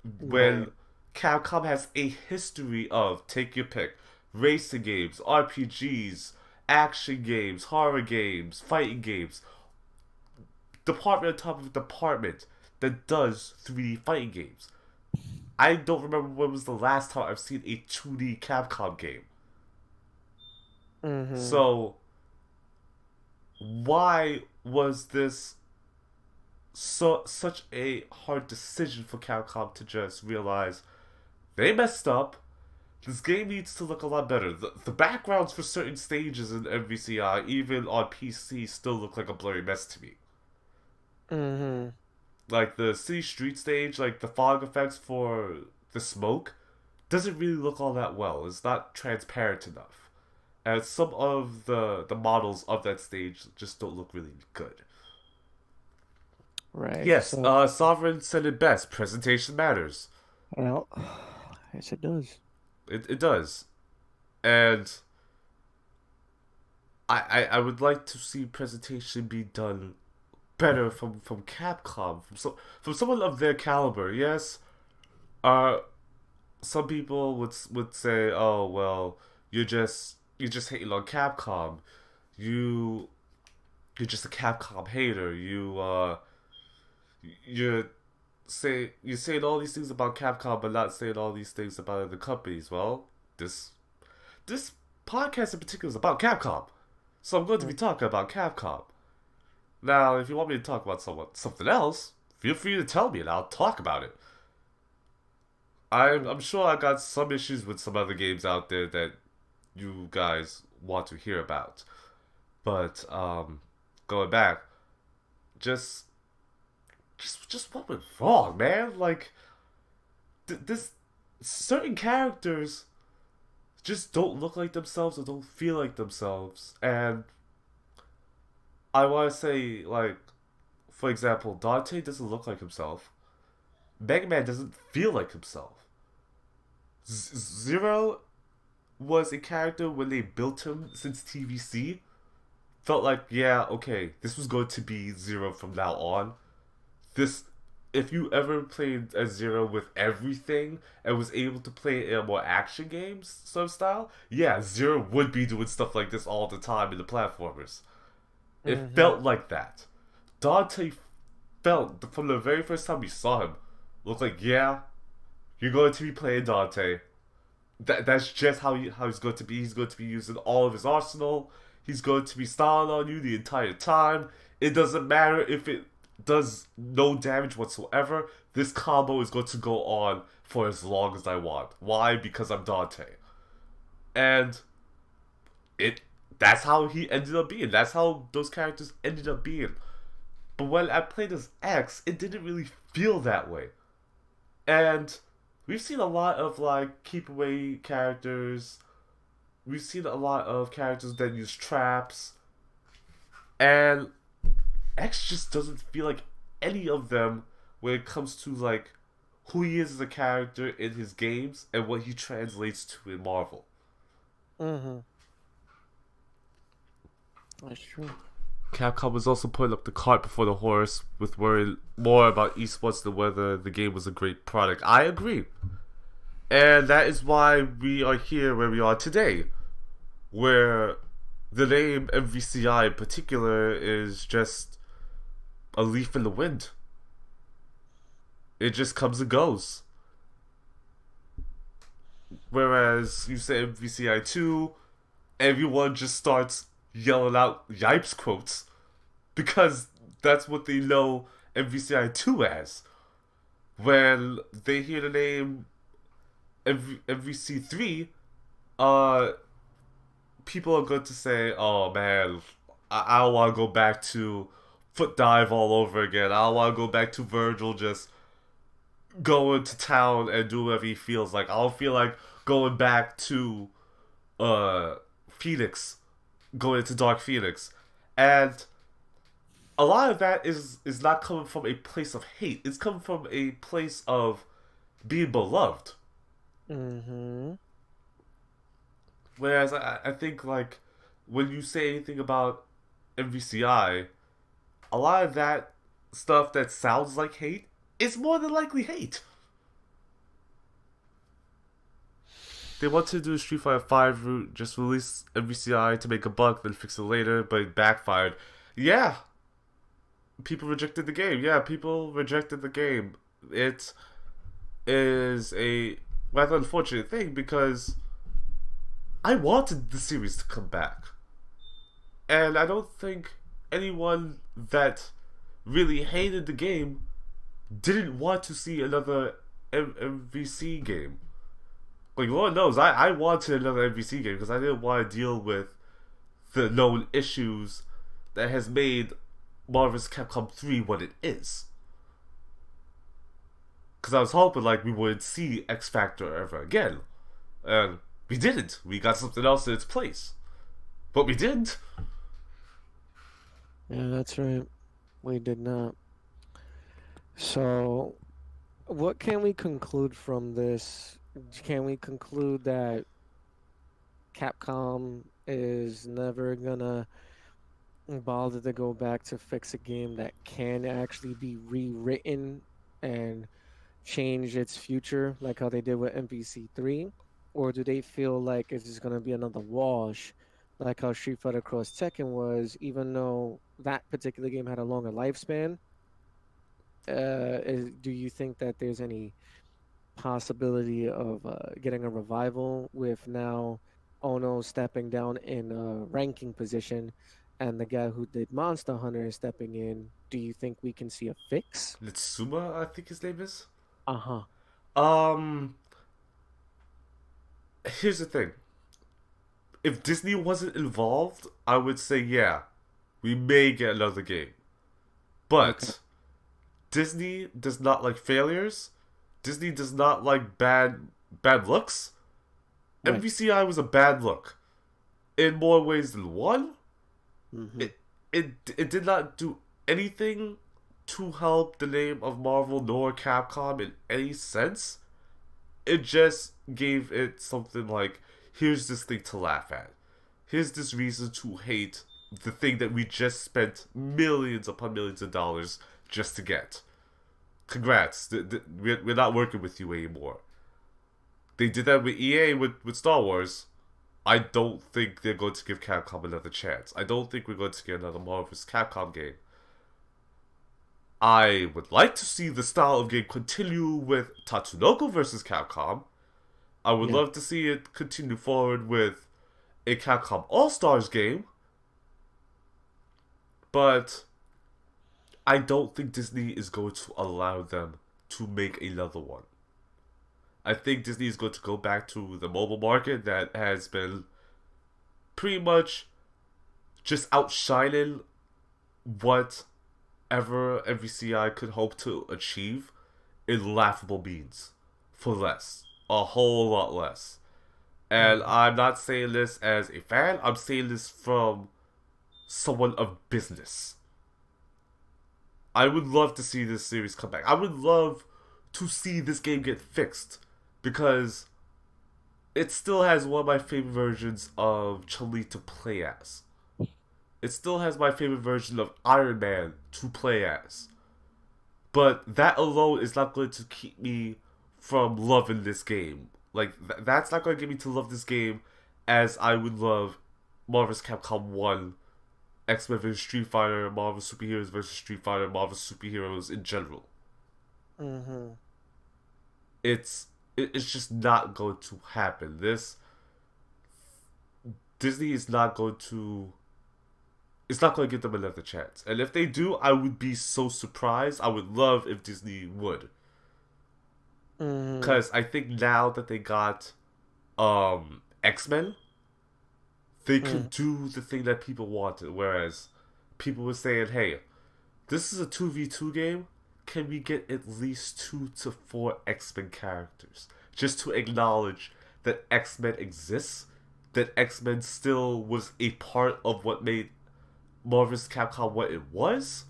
Right. When Capcom has a history of take your pick, racing games, RPGs, action games, horror games, fighting games, department on top of department that does 3D fighting games. I don't remember when was the last time I've seen a 2D Capcom game. Mm-hmm. So why was this such a hard decision for Capcom to just realize they messed up? This game needs to look a lot better. The backgrounds for certain stages in MVCI, even on PC, still look like a blurry mess to me. Mm-hmm. Like the city street stage, like the fog effects for the smoke, doesn't really look all that well. It's not transparent enough. And some of the models of that stage just don't look really good. Right. Yes, So, Sovereign said it best. Presentation matters. well, yes, it does. It does. And I would like to see presentation be done better from Capcom, from someone of their caliber. Yes, uh, some people would say, "Oh well, you're just hating on Capcom. You you're just a Capcom hater. You're saying all these things about Capcom, but not saying all these things about other companies." Well, this this podcast in particular is about Capcom, so I'm going to be talking about Capcom. Now, if you want me to talk about something else, feel free to tell me and I'll talk about it. I'm sure I got some issues with some other games out there that you guys want to hear about. But going back, just just what went wrong, man? Like this certain characters just don't look like themselves or don't feel like themselves. And I want to say, like, for example, Dante doesn't look like himself. Mega Man doesn't feel like himself. Zero was a character when they built him since TVC. Felt like, yeah, okay, this was going to be Zero from now on. This, if you ever played as Zero with everything and was able to play in a more action games sort of style, yeah, Zero would be doing stuff like this all the time in the platformers. It Mm-hmm. felt like that. Dante felt from the very first time we saw him, looked like, yeah, you're going to be playing Dante. That's just how he's going to be. He's going to be using all of his arsenal. He's going to be styling on you the entire time. It doesn't matter if it does no damage whatsoever. This combo is going to go on for as long as I want. Why? Because I'm Dante. And it that's how he ended up being. That's how those characters ended up being. But when I played as X, it didn't really feel that way. And we've seen a lot of like keep away characters. We've seen a lot of characters that use traps. And X just doesn't feel like any of them when it comes to like who he is as a character in his games and what he translates to in Marvel. Mm-hmm. That's true. Capcom was also putting up the cart before the horse with worrying more about esports than whether the game was a great product. I agree. And that is why we are here where we are today. Where the name MVCI in particular is just a leaf in the wind. It just comes and goes. Whereas you say MVCI 2, everyone just starts yelling out Yipes quotes because that's what they know MVCI 2 as. When they hear the name MVC 3, uh, people are going to say, "Oh man, I don't want to go back to foot dive all over again. I don't want to go back to Virgil just going to town and do whatever he feels like. I don't feel like going back to uh Phoenix going into Dark Phoenix, and a lot of that is not coming from a place of hate. It's coming from a place of being beloved. Mm-hmm. Whereas I think like when you say anything about MVCI, a lot of that stuff that sounds like hate is more than likely hate. They want to do a Street Fighter 5 route, just release MVCI to make a buck, then fix it later, but it backfired. Yeah, people rejected the game. Yeah, people rejected the game. It is a rather unfortunate thing because I wanted the series to come back. And I don't think anyone that really hated the game didn't want to see another MVC game. Like, Lord knows, I wanted another MVC game because I didn't want to deal with the known issues that has made Marvel vs. Capcom 3 what it is. Because I was hoping, like, we wouldn't see X Factor ever again. And we didn't. We got something else in its place. But we didn't. Yeah, that's right. We did not. So, what can we conclude from this? Can we conclude that Capcom is never gonna bother to go back to fix a game that can actually be rewritten and change its future, like how they did with MVC 3? Or do they feel like it's just gonna be another wash, like how Street Fighter Cross Tekken was, even though that particular game had a longer lifespan? Do you think that there's any possibility of getting a revival with now Ono stepping down in a ranking position and the guy who did Monster Hunter is stepping in? Do you think we can see a fix? Litsuma, I think his name is. Uh-huh. Um, Here's the thing. If Disney wasn't involved, I would say yeah, we may get another game. Okay. But Disney does not like failures. Disney does not like bad looks. Right. MVCI was a bad look in more ways than one. Mm-hmm. It did not do anything to help the name of Marvel nor Capcom in any sense. It just gave it something like, here's this thing to laugh at. Here's this reason to hate the thing that we just spent millions upon millions of dollars just to get. Congrats, we're not working with you anymore. They did that with EA with Star Wars. I don't think they're going to give Capcom another chance. I don't think we're going to get another Marvel vs. Capcom game. I would like to see the style of game continue with Tatsunoko vs. Capcom. I would Yeah. love to see it continue forward with a Capcom All-Stars game. But I don't think Disney is going to allow them to make another one. I think Disney is going to go back to the mobile market that has been pretty much just outshining whatever MVCI could hope to achieve in laughable means for less. A whole lot less. And Mm-hmm. I'm not saying this as a fan, I'm saying this from someone of business. I would love to see this series come back. I would love to see this game get fixed because it still has one of my favorite versions of Chun-Li to play as. It still has my favorite version of Iron Man to play as. But that alone is not going to keep me from loving this game. Like, that's not going to get me to love this game as I would love Marvel vs. Capcom 1, X-Men vs. Street Fighter, Marvel Superheroes vs. Street Fighter, Marvel Superheroes in general. Mm-hmm. It's just not going to happen. Disney is not going to. It's not going to give them another chance. And if they do, I would be so surprised. I would love if Disney would. Mm-hmm. Because I think now that they got X-Men, they Mm-hmm. could do the thing that people wanted. Whereas people were saying, hey, this is a 2v2 game. Can we get at least 2 to 4 X-Men characters? Just to acknowledge that X-Men exists that X-Men still was a part of what made Marvel vs. Capcom what it was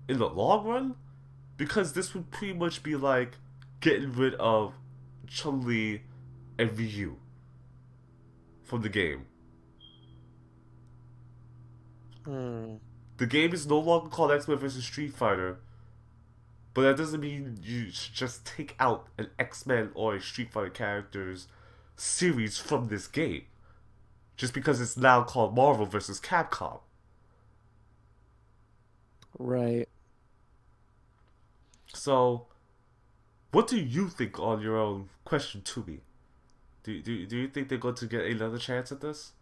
in the long run, because this would pretty much be like getting rid of Chun-Li and Ryu from the game. Hmm. The game is no longer called X-Men vs. Street Fighter, but that doesn't mean you should just take out an X-Men or a Street Fighter characters series from this game just because it's now called Marvel vs. Capcom. Right. So, what do you think on your own question to me? Do you think they're going to get another chance at this?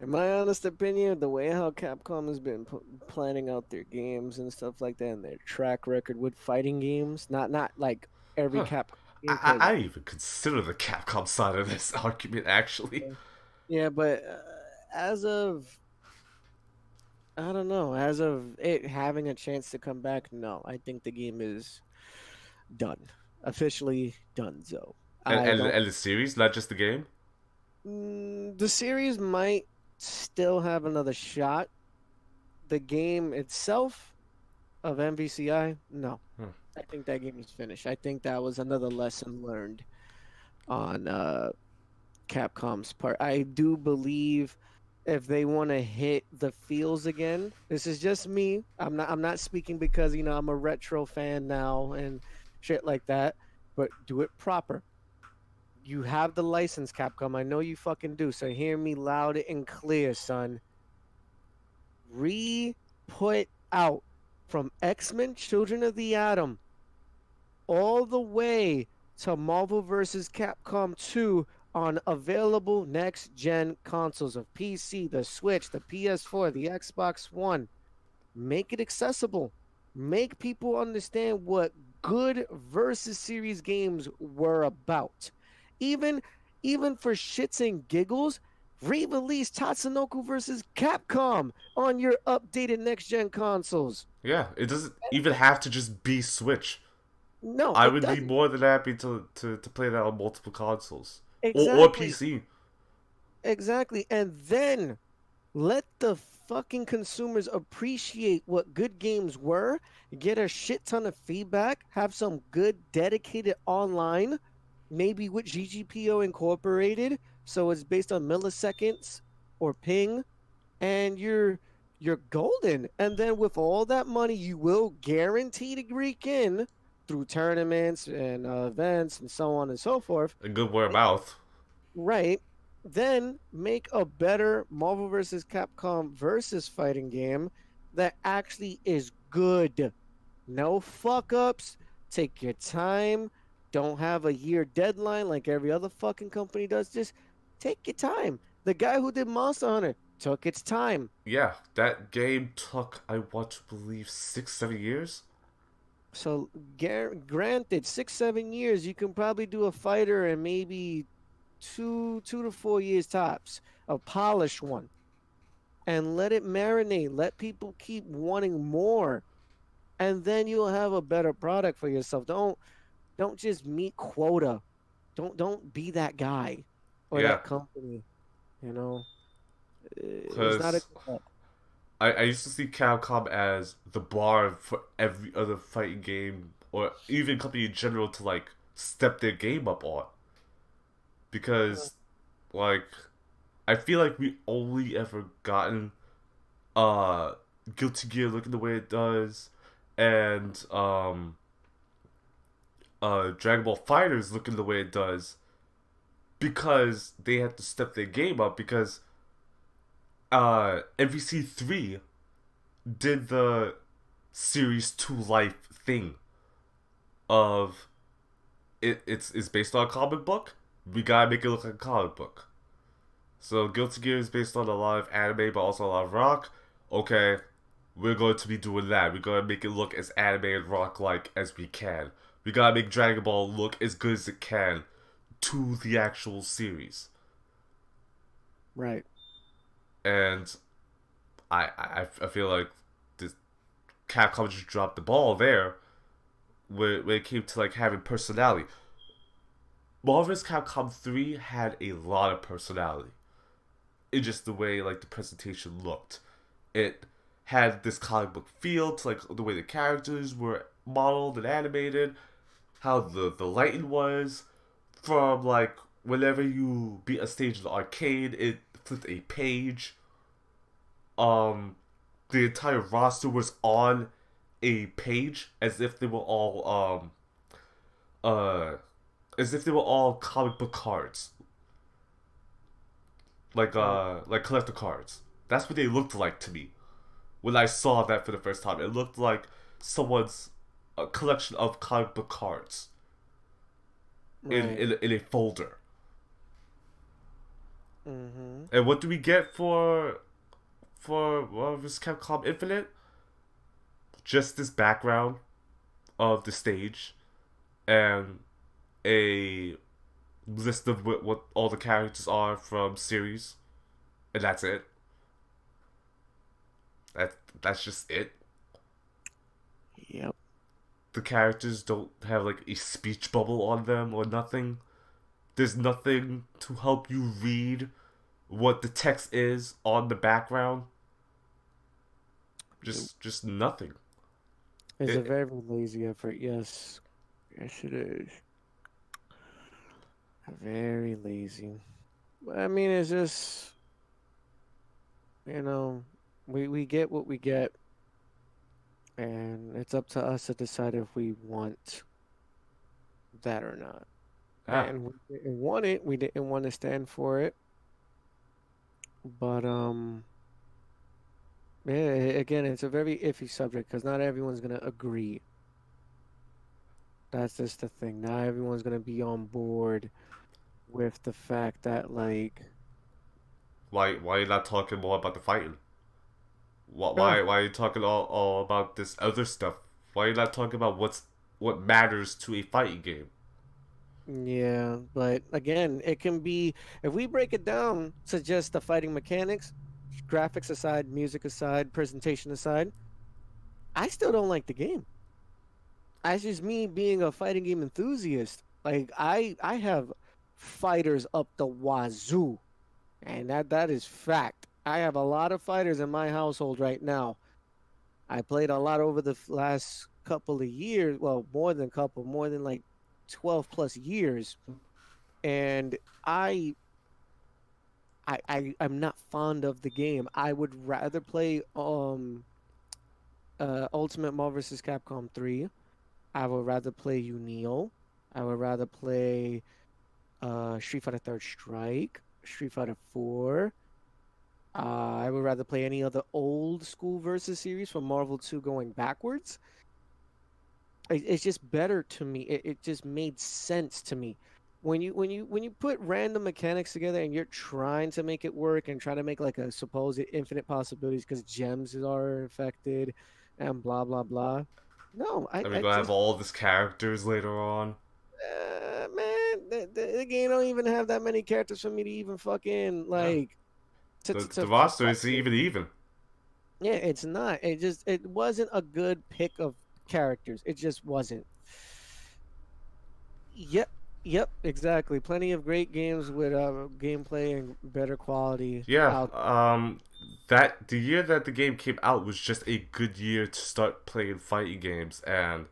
In my honest opinion, the way how Capcom has been planning out their games and stuff like that, and their track record with fighting games, not like every Huh. Capcom game, because I didn't even consider the Capcom side of this argument, actually. yeah, but as of I don't know, as of it having a chance to come back, no, I think the game is done, officially done. So I don't. And the series, not just the game? The series might still have another shot. The game itself of MVCI, no. Hmm. I think that game is finished. I think that was another lesson learned on Capcom's part. I do believe if they want to hit the feels again, this is just me. I'm not speaking because, I'm a retro fan now and shit like that, but do it proper. You have the license, Capcom. I know you fucking do. So hear me loud and clear, son. Put out from X-Men Children of the Atom all the way to Marvel vs. Capcom 2 on available next gen consoles of PC, the Switch, the PS4, the Xbox One. Make it accessible. Make people understand what good versus series games were about. Even even for shits and giggles, re-release Tatsunoko versus Capcom on your updated next gen consoles. Yeah, it doesn't even have to just be Switch. No, I it would be doesn't. more than happy to play that on multiple consoles. Or Exactly. PC. Exactly. And then let the fucking consumers appreciate what good games were, get a shit ton of feedback, have some good dedicated online, maybe with GGPO incorporated, so it's based on milliseconds or ping, and you're golden. And then with all that money, you will guarantee to break in through tournaments and events and so on and so forth. A good word of mouth. Right. Then make a better Marvel vs. Capcom versus fighting game that actually is good. No fuck ups. Take your time. Don't have a year deadline like every other fucking company does. Just take your time. The guy who did Monster Hunter took its time. Yeah, that game took, I want to believe, 6, 7 years. So, granted, 6, 7 years, you can probably do a fighter in maybe 2 to 4 years tops, a polished one, and let it marinate. Let people keep wanting more, and then you'll have a better product for yourself. Don't just meet quota. Don't be that guy or Yeah, that company. You know, it's not a because I used to see Capcom as the bar for every other fighting game or even company in general to like step their game up on. Because like I feel like we only ever gotten uh Guilty Gear looking the way it does and Dragon Ball Fighters looking the way it does because they had to step their game up because MVC 3 did the series 2 life thing of it's based on a comic book. We gotta make it look like a comic book. So Guilty Gear is based on a lot of anime, but also a lot of rock. Okay, we're going to be doing that. We're going to make it look as anime and rock like as we can. We gotta make Dragon Ball look as good as it can to the actual series. right. And I feel like this Capcom just dropped the ball there when it came to like having personality. Marvel vs. Capcom 3 had a lot of personality. It just the way like the presentation looked. It had this comic book feel to like the way the characters were modeled and animated, how the lighting was, from like whenever you beat a stage in the arcade, it flipped a page. Um, the entire roster was on a page as if they were all uh as if they were all comic book cards, Right. like collector cards. That's what they looked like to me when I saw that for the first time. It looked like someone's a collection of comic book cards Right. in a folder. Mm-hmm. And what do we get for this Capcom Infinite? Just this background of the stage and a list of what all the characters are from series, and that's it. That that's just it. Yep. The characters don't have like a speech bubble on them or nothing. There's nothing to help you read what the text is on the background. Just nothing. It's a It, very lazy effort. Yes. Yes, it is. Very lazy. I mean, it's just, you know, we get what we get, and it's up to us to decide if we want that or not. ah, And we didn't want it. We didn't want to stand for it. But yeah, again, it's a very iffy subject because not everyone's gonna agree. That's just the thing. Not everyone's gonna be on board with the fact that like, why are you not talking more about the fighting? ah, Why are you talking all about this other stuff? Why are you not talking about what matters to a fighting game? yeah. But again, it can be if we break it down to just the fighting mechanics, graphics aside, music aside, presentation aside, I still don't like the game. That's just me being a fighting game enthusiast. Like I have fighters up the wazoo, and that is fact. I have a lot of fighters in my household right now. I played a lot over the last couple of years. Well, more than couple, more than like 12 plus years. And I I'm not fond of the game. I would rather play Ultimate Marvel vs. Capcom 3. I would rather play Unio. I would rather play Street Fighter Third Strike, Street Fighter 4. I would rather play any other old school versus series from Marvel 2 going backwards. It's just better to me. It just made sense to me. When you put random mechanics together and you're trying to make it work and try to make like a supposed infinite possibilities because gems are affected and blah blah blah. No, Are we I gonna have just all these characters later on? man, the game don't even have that many characters for me to even fucking Yeah. like The to roster fuck isn't with. even. Yeah, it's not. It wasn't a good pick of characters. It just wasn't. Yep, yep, exactly. Plenty of great games with gameplay and better quality Yeah. out. That the year that the game came out was just a good year to start playing fighting games, and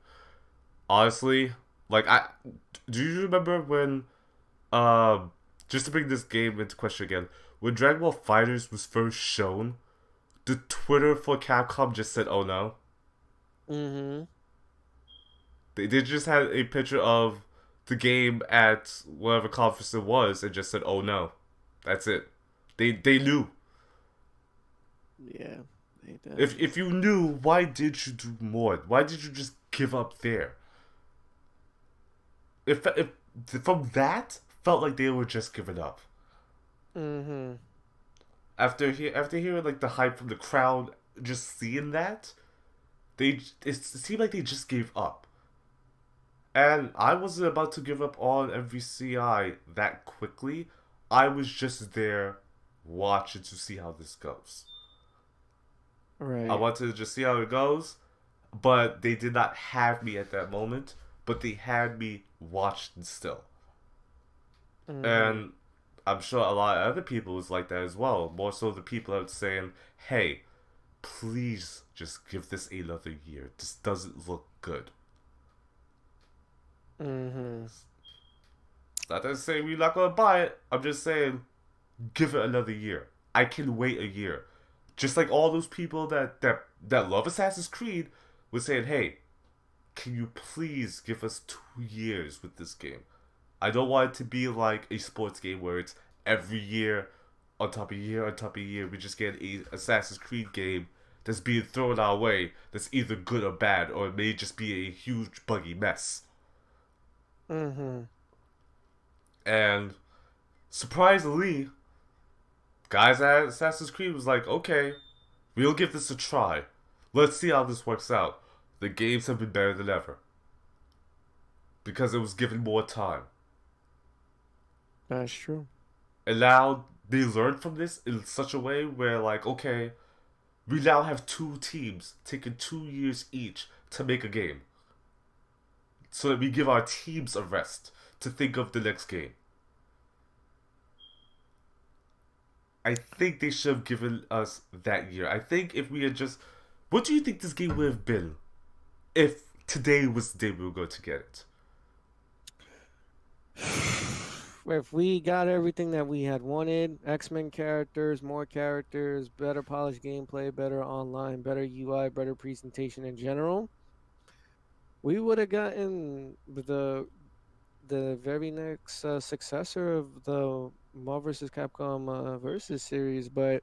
honestly, like I, do you remember when just to bring this game into question again, when Dragon Ball Fighters was first shown, the Twitter for Capcom just said, "Oh no." Mm-hmm. They just had a picture of the game at whatever conference it was and just said, "Oh no." That's it. They knew. Yeah, they If you knew, why did you do more? Why did you just give up there? If from that felt like they were just giving up. Mm-hmm. After hearing like the hype from the crowd, just seeing that, it seemed like they just gave up. And I wasn't about to give up on MVCI that quickly. I was just there watching to see how this goes. I Right. wanted to just see how it goes, but they did not have me at that moment. But they had me watching still. Mm-hmm. And I'm sure a lot of other people was like that as well. More so the people that were saying, hey, please just give this another year. This doesn't look good. Mm-hmm. It's not to say we're not gonna buy it. I'm just saying, give it another year. I can wait a year. Just like all those people that love Assassin's Creed was saying, hey, can you please give us 2 years with this game? I don't want it to be like a sports game where it's every year on top of year on top of year. We just get a Assassin's Creed game that's being thrown our way that's either good or bad, or it may just be a huge buggy mess. Mm-hmm. And surprisingly, guys at Assassin's Creed was like, okay, we'll give this a try. Let's see how this works out. The games have been better than ever because it was given more time. That's true. And now they learned from this in such a way where, like, okay, we now have two teams taking 2 years each to make a game. So that we give our teams a rest to think of the next game. I think they should have given us that year. I think if we had just. What do you think this game would have been if today was the day we were going to get it? If we got everything that we had wanted, X-Men characters, better polished gameplay, better online, better UI, better presentation in general, we would have gotten the very next successor of the Marvel vs. Capcom versus series, but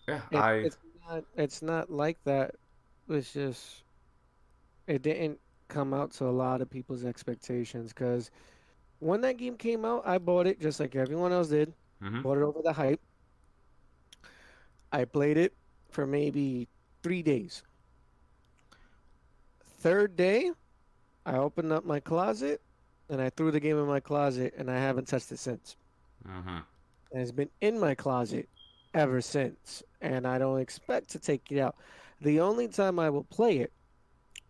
Yeah, it, it's not like that. It's just it didn't come out to a lot of people's expectations because when that game came out, I bought it just like everyone else did. Mm-hmm. Bought it over the hype. I played it for maybe 3 days. Third day, I opened up my closet and I threw the game in my closet and I haven't touched it since. Mm-hmm. And it's been in my closet ever since. And I don't expect to take it out. The only time I will play it,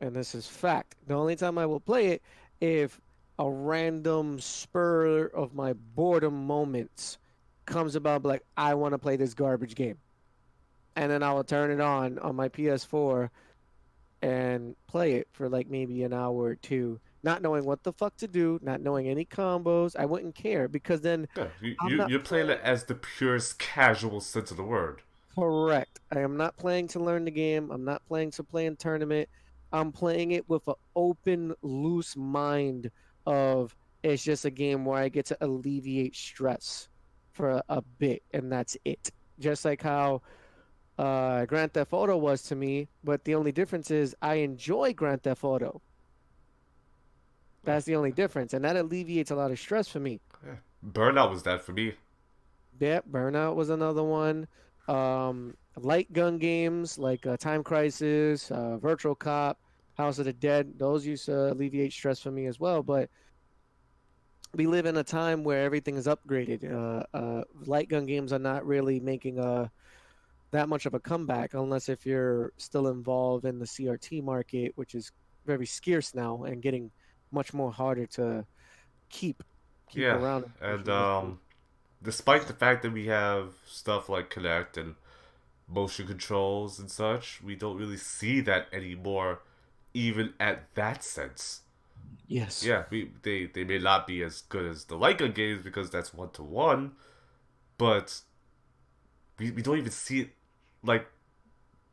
and this is fact, the only time I will play it if a random spur of my boredom moments comes about like I want to play this garbage game. And then I will turn it on my PS4 and play it for like maybe an hour or two, not knowing what the fuck to do, not knowing any combos. I wouldn't care because then Yeah, you, I'm you, not you're playing it playing as the purest casual sense of the word. correct. I am not playing to learn the game. I'm not playing to play in tournament. I'm playing it with an open, loose mind of it's just a game where I get to alleviate stress for a bit, and that's it. Just like how Grand Theft Auto was to me, but the only difference is I enjoy Grand Theft Auto. Yeah, That's the only difference, and that alleviates a lot of stress for me. yeah. Burnout was that for me. Yeah, Burnout was another one. Light gun games like Time Crisis, Virtual Cop, House of the Dead, those used to alleviate stress for me as well. But we live in a time where everything is upgraded. Light gun games are not really making that much of a comeback unless if you're still involved in the CRT market, which is very scarce now and getting much more harder to keep keep Yeah, around, and unfortunately. despite the fact that we have stuff like Connect and motion controls and such, we don't really see that anymore, even at that sense. Yes. Yeah, they may not be as good as the Leica games because that's 1-to-1, but we don't even see it like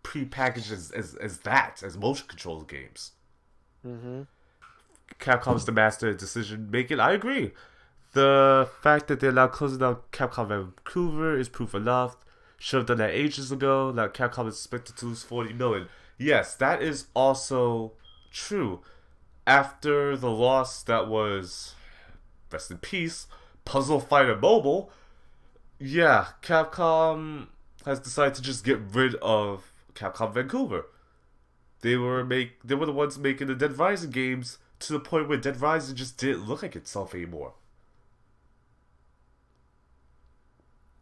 pre-packaged as that, as motion control games. Mm-hmm. Capcom's the master of decision making. I agree. The fact that they're now closing down Capcom Vancouver is proof enough. Should have done that ages ago. Now Capcom is expected to lose 40 million. Yes, that is also true. After the loss that was, rest in peace, Puzzle Fighter Mobile, yeah, Capcom has decided to just get rid of Capcom Vancouver. They were the ones making the Dead Rising games to the point where Dead Rising just didn't look like itself anymore.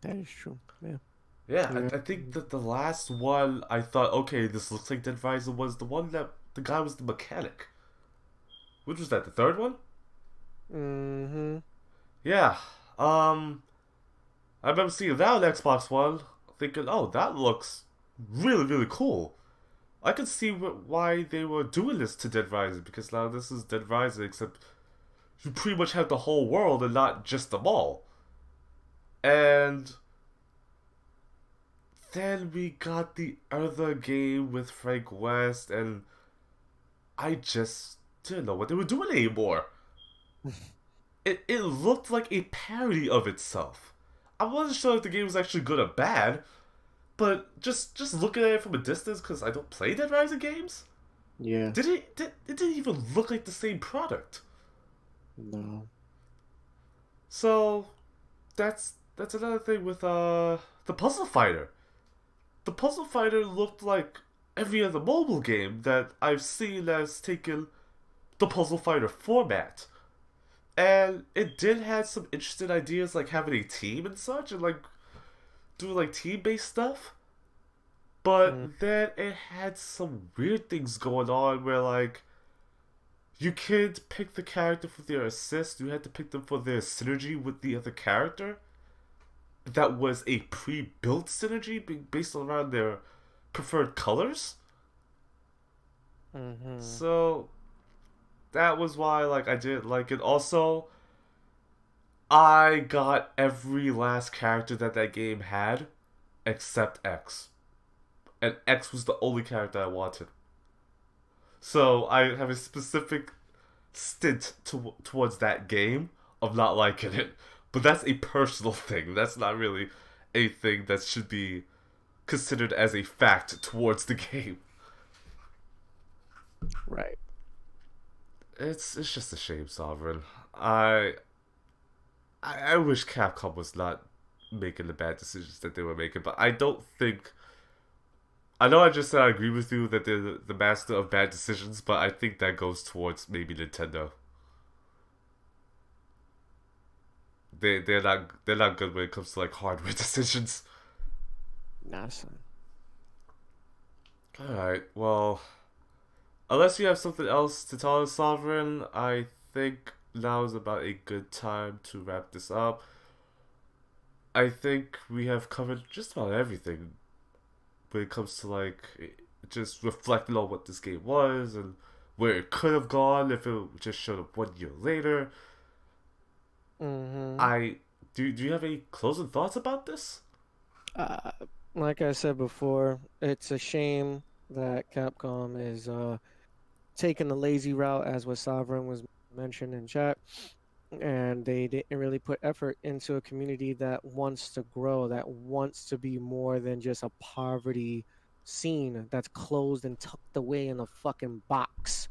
That is true. Yeah. Yeah, Yeah. I think that the last one I thought, okay, this looks like Dead Rising was the one that the guy was the mechanic. Which was that? The third one? Mm-hmm. Yeah. Um, I remember seeing that on Xbox One, thinking, "Oh, that looks really, really cool." I could see why they were doing this to Dead Rising because now this is Dead Rising, except you pretty much have the whole world and not just the mall. And then we got the other game with Frank West, and I just didn't know what they were doing anymore. It looked like a parody of itself. I wasn't sure if the game was actually good or bad, but just looking at it from a distance, because I don't play Dead Rising games, Yeah. it didn't even look like the same product. No. So that's another thing with the Puzzle Fighter. The Puzzle Fighter looked like every other mobile game that I've seen that's taken the Puzzle Fighter format. And it did have some interesting ideas like having a team and such and like doing like team based stuff. Mm. But then it had some weird things going on where like you could pick the character for their assist, you had to pick them for their synergy with the other character. That was a pre-built synergy based around their preferred colors. Mm-hmm. So that was why like I didn't like it. Also, I got every last character that that game had except X. And X was the only character I wanted. So I have a specific stint towards that game of not liking it. But that's a personal thing. That's not really a thing that should be considered as a fact towards the game. Right. It's just a shame, Sovereign. I wish Capcom was not making the bad decisions that they were making, but I don't think. I know I just said I agree with you that they're the master of bad decisions, but I think that goes towards maybe Nintendo. They're not good when it comes to like hardware decisions. Nah, son. All right, well, unless you have something else to tell us, Sovereign, I think now is about a good time to wrap this up. I think we have covered just about everything when it comes to like just reflecting on what this game was and where it could have gone if it just showed up 1 year later. Mm-hmm. I do you have any closing thoughts about this? Uh, like I said before, it's a shame that Capcom is taking the lazy route, as what Sovereign was mentioned in chat, and they didn't really put effort into a community that wants to grow, that wants to be more than just a poverty scene that's closed and tucked away in a fucking box.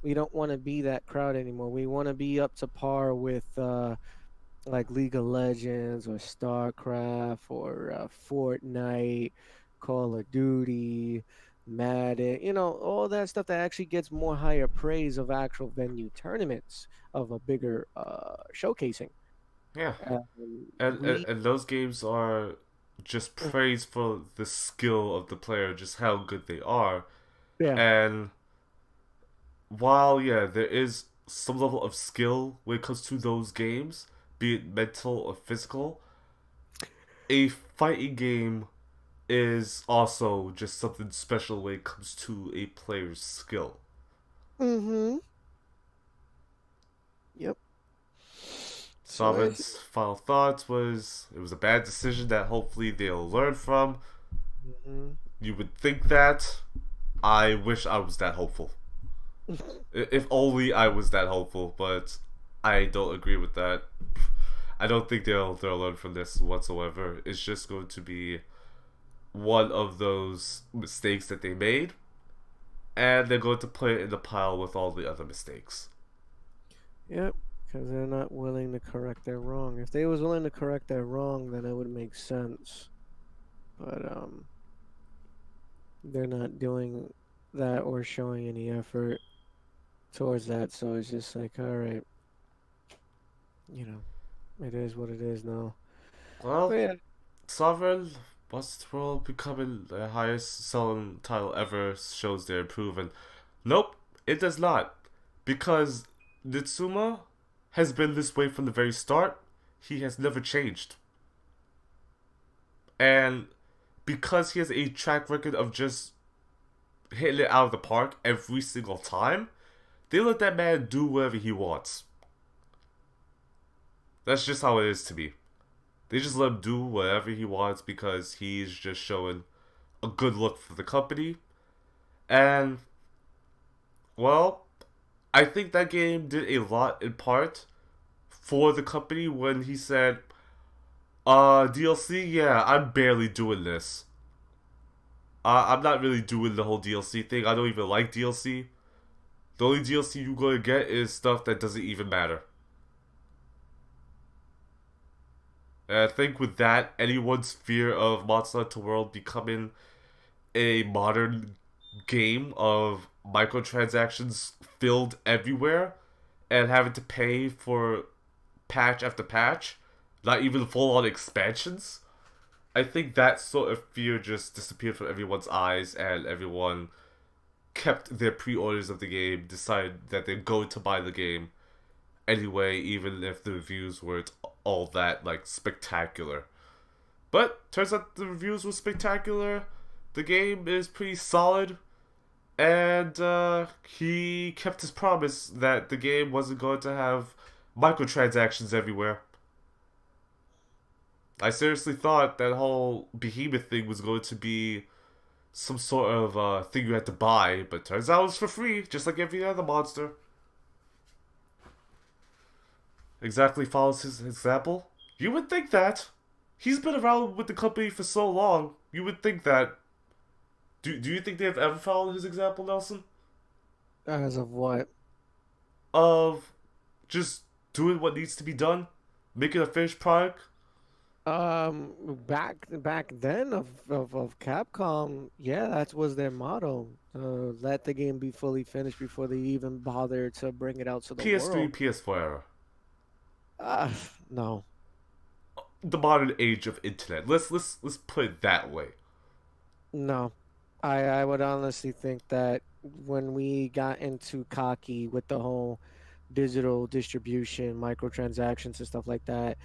We don't want to be that crowd anymore. We want to be up to par with like League of Legends or StarCraft or Fortnite, Call of Duty, Madden, all that stuff that actually gets more higher praise of actual venue tournaments of a bigger showcasing. Yeah, We, and those games are just praised for the skill of the player, just how good they are. yeah. And while yeah, there is some level of skill when it comes to those games, be it mental or physical, a fighting game is also just something special when it comes to a player's skill. Mm-hmm. Yep. So Sovereign's final thoughts was it was a bad decision that hopefully they'll learn from. mhm. You would think that. I wish I was that hopeful. If only I was that hopeful, but I don't agree with that. I don't think they'll learn from this whatsoever. It's just going to be one of those mistakes that they made, and they're going to put it in the pile with all the other mistakes. Yep. Because they're not willing to correct their wrong. If they was willing to correct their wrong, then it would make sense. But they're not doing that or showing any effort towards that. So it's just like, all right, you know, it is what it is now. But Well, yeah, Sovereign Westworld becoming the highest selling title ever shows they're improving. Nope, it does not. Because Nitsuma has been this way from the very start. he has never changed. And because he has a track record of just hitting it out of the park every single time, they let that man do whatever he wants. That's just how it is to me. They just let him do whatever he wants because he's just showing a good look for the company. And, well, I think that game did a lot in part for the company when he said, DLC, yeah, I'm barely doing this. I'm not really doing the whole DLC thing. I don't even like DLC. The only DLC you're gonna get is stuff that doesn't even matter. And I think with that, anyone's fear of Monster Hunter World becoming a modern game of microtransactions filled everywhere and having to pay for patch after patch, not even full on expansions, I think that sort of fear just disappeared from everyone's eyes and everyone kept their pre-orders of the game, decided that they're going to buy the game anyway, even if the reviews weren't all that like spectacular. But turns out the reviews were spectacular. The game is pretty solid, and he kept his promise that the game wasn't going to have microtransactions everywhere. I seriously thought that whole behemoth thing was going to be some sort of thing you had to buy, but turns out it's for free, just like every other monster. Exactly follows his example. You would think that. He's been around with the company for so long. You would think that. Do you think they've ever followed his example, Nelson? As of what? Of just doing what needs to be done? Making a finished product? Back then of Capcom, yeah, that was their motto. Let the game be fully finished before they even bother to bring it out to the PS3, world. PS4 era. Uh, no. The modern age of internet. Let's put it that way. No. I would honestly think that when we got into cocky with the whole digital distribution, microtransactions and stuff like that,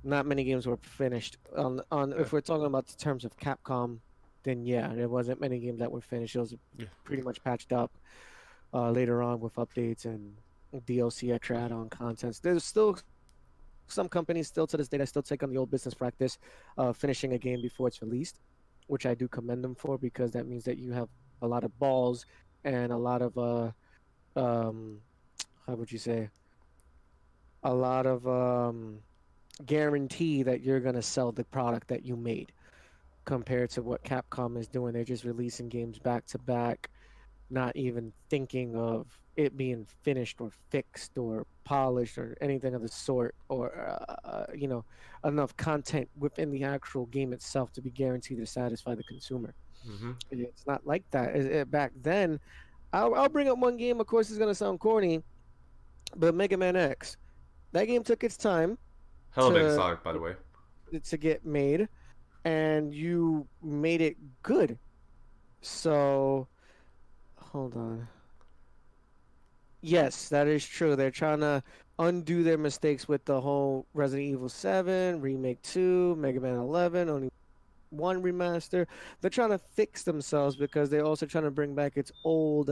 not many games were finished. On Yeah. If we're talking about the terms of Capcom, then yeah, there wasn't many games that were finished. It was Yeah. pretty much patched up later on with updates and DLC extra add-on contents. There's still some companies still to this day that still take on the old business practice of finishing a game before it's released, which I do commend them for because that means that you have a lot of balls and a lot of um how would you say, a lot of guarantee that you're gonna sell the product that you made compared to what Capcom is doing. They're just releasing games back to back, not even thinking of it being finished or fixed or polished or anything of the sort, or enough content within the actual game itself to be guaranteed to satisfy the consumer. Mm-hmm. It's not like that. Back then, I'll bring up one game. Of course, it's gonna sound corny, but Mega Man X. That game took its time Hell of a to Sonic, by the way. get made, and you made it good. So, hold on. Yes, that is true. They're trying to undo their mistakes with the whole Resident Evil 7, Remake 2, Mega Man 11, only one remaster. They're trying to fix themselves because they're also trying to bring back its old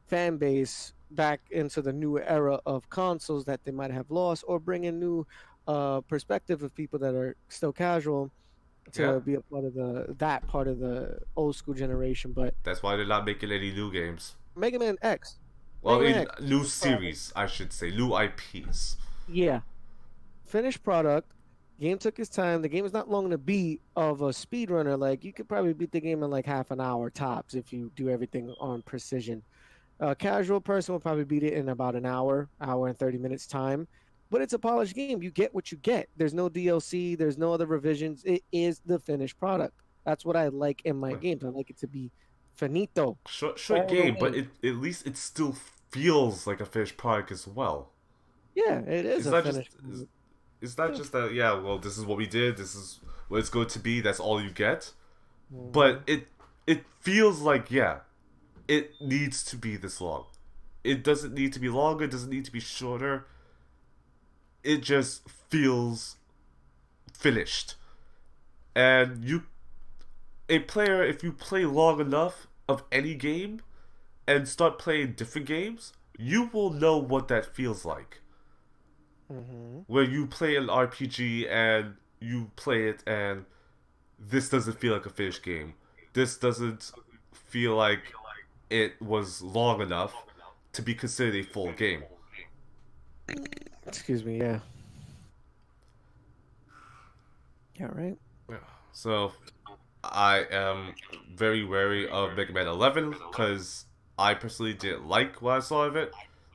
fan base back into the new era of consoles that they might have lost, or bring in new perspective of people that are still casual Yeah. to be a part of that part of the old school generation. But That's why they're not making any new games. Mega Man X, Well, Mega Man in X, new finished product. series, I should say. New IPs. Yeah, finished product. Game took its time. The game is not long to beat of a speedrunner. Like you could probably beat the game in like half an hour tops if you do everything on precision. A casual person will probably beat it in about an hour and 30 minutes time. But it's a polished game. You get what you get. There's no DLC, there's no other revisions. It is the finished product. That's what I like in my games. I like it to be finito Short all the game, but way. at least it still feels like a finished product as well. Yeah, it is It's a not just finished product. it's not Yeah. just that. Yeah, well, this is what we did. This is what it's going to be. That's all you get. But Mhm. it feels like, yeah, it needs to be this long. It doesn't need to be longer. It doesn't need to be shorter. it just feels finished. And a player, if you play long enough of any game and start playing different games, you will know what that feels like. Mm-hmm. Where you play an RPG and you play it and this doesn't feel like a finished game. This doesn't feel like it was long enough to be considered a full game. Excuse me. Yeah. Yeah. Right. Yeah. So I am very wary of Mega Man 11 because I personally didn't like what I saw of it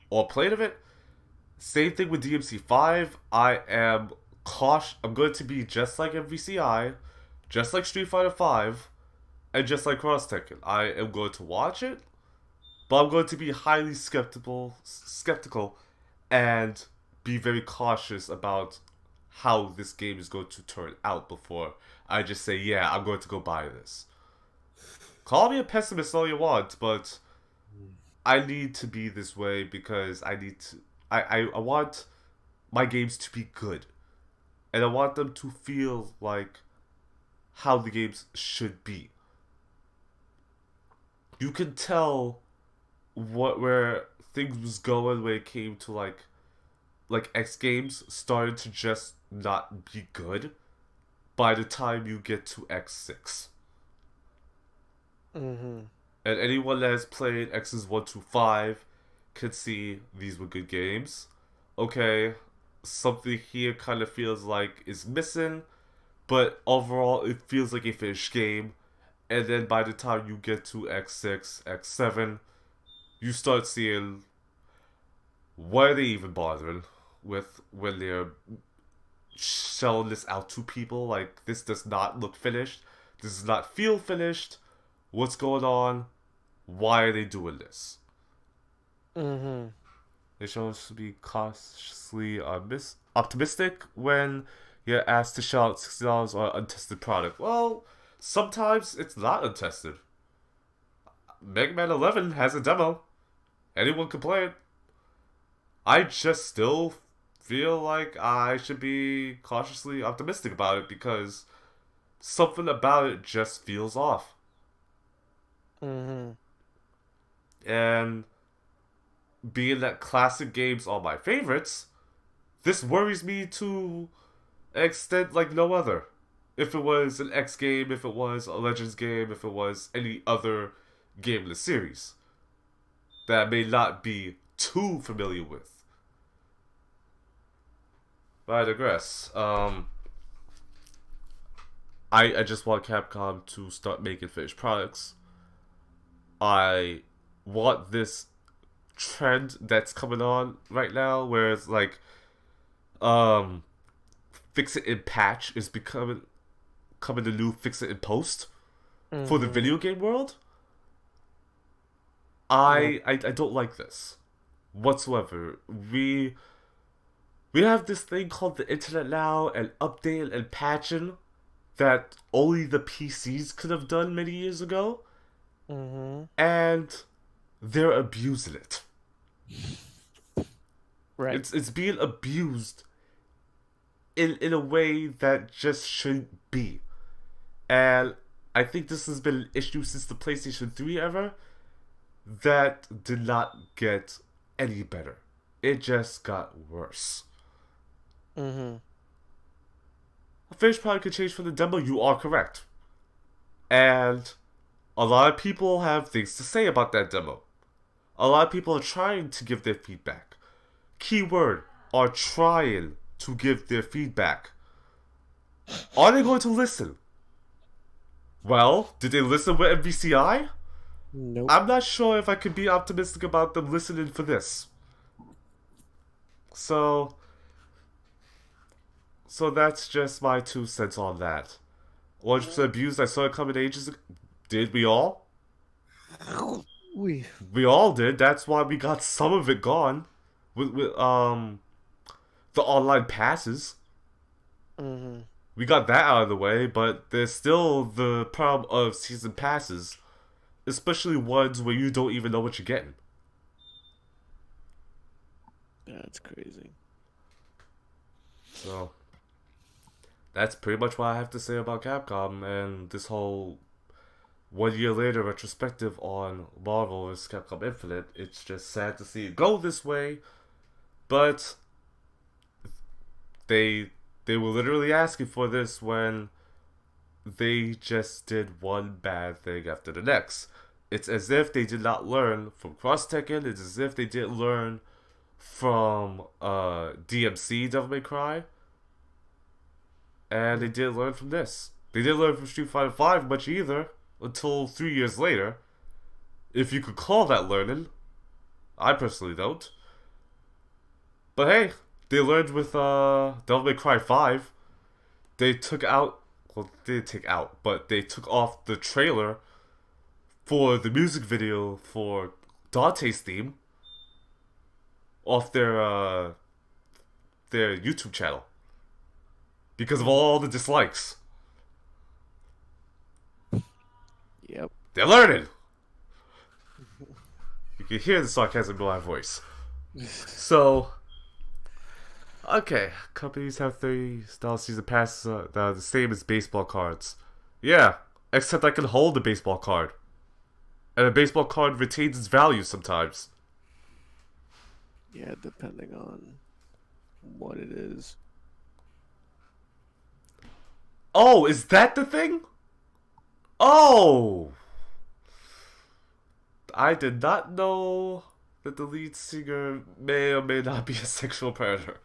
or played of it. Same thing with DMC 5. I am cautious. I'm going to be just like MVCI, just like Street Fighter 5, and just like Cross Tekken. I am going to watch it, but I'm going to be highly skeptical, and be very cautious about how this game is going to turn out before I just say, yeah, I'm going to go buy this. Call me a pessimist all you want, but I need to be this way because I need to. I want my games to be good, and I want them to feel like how the games should be. You can tell where things was going when it came to like X Games started to just not be good by the time you get to X6. Mm-hmm. And anyone that has played X's 1 to 5 can see these were good games. Okay, something here kind of feels like is missing, but overall it feels like a finished game. And then by the time you get to X6, X7, you start seeing why are they even bothering with when they're selling this out to people. Like, this does not look finished. This does not feel finished. What's going on? Why are they doing this? Mm-hmm. They show us to be cautiously optimistic when you're asked to shell out $60 on an untested product. Well, sometimes it's not untested. Mega Man 11 has a demo. Anyone can play it. I just still feel like I should be cautiously optimistic about it because something about it just feels off. Mm-hmm. And being that classic games are my favorites, this worries me to an extent like no other. If it was an X game, if it was a Legends game, if it was any other game in the series that I may not be too familiar with. But I digress. I just want Capcom to start making finished products. I want this trend that's coming on right now, where it's like, fix it in patch is coming the new fix it in post for the Mm-hmm. video game world. Yep. I don't like this whatsoever. We have this thing called the internet now, and updating and patching that only the PCs could have done many years ago, Mm-hmm. and they're abusing it. Right. It's being abused in a way that just shouldn't be. And I think this has been an issue since the PlayStation 3 era that did not get any better. It just got worse. Mm-hmm. A finished product could change from the demo, you are correct. And a lot of people have things to say about that demo. A lot of people are trying to give their feedback. Keyword, are trying to give their feedback. Are they going to listen? Well, did they listen with MVCI? Nope. I'm not sure if I could be optimistic about them listening for this. So, so that's just my 2 cents on that. 100% abused, I saw it coming ages ago. Did we all? We. We all did. That's why we got some of it gone. With the online passes. Mm-hmm. We got that out of the way, but there's still the problem of season passes, especially ones where you don't even know what you're getting. That's crazy. So that's pretty much what I have to say about Capcom and this whole 1 year later retrospective on Marvel vs. Capcom Infinite. It's just sad to see it go this way, but they they were literally asking for this when they just did one bad thing after the next. It's as if they did not learn from Cross Tekken. It's as if they didn't learn from DMC Devil May Cry, and they didn't learn from this. They didn't learn from Street Fighter V much either until 3 years later. If you could call that learning, I personally don't. But hey, they learned with Devil May Cry 5. They took out, well, they didn't take out, but they took off the trailer for the music video for Dante's theme off their YouTube channel because of all the dislikes. Yep. They're learning. You can hear the sarcasm in my voice. So, okay, companies have $30 season passes that are the same as baseball cards. Yeah, except I can hold a baseball card. And a baseball card retains its value sometimes. Yeah, depending on what it is. Oh, is that the thing? Oh! I did not know that the lead singer may or may not be a sexual predator.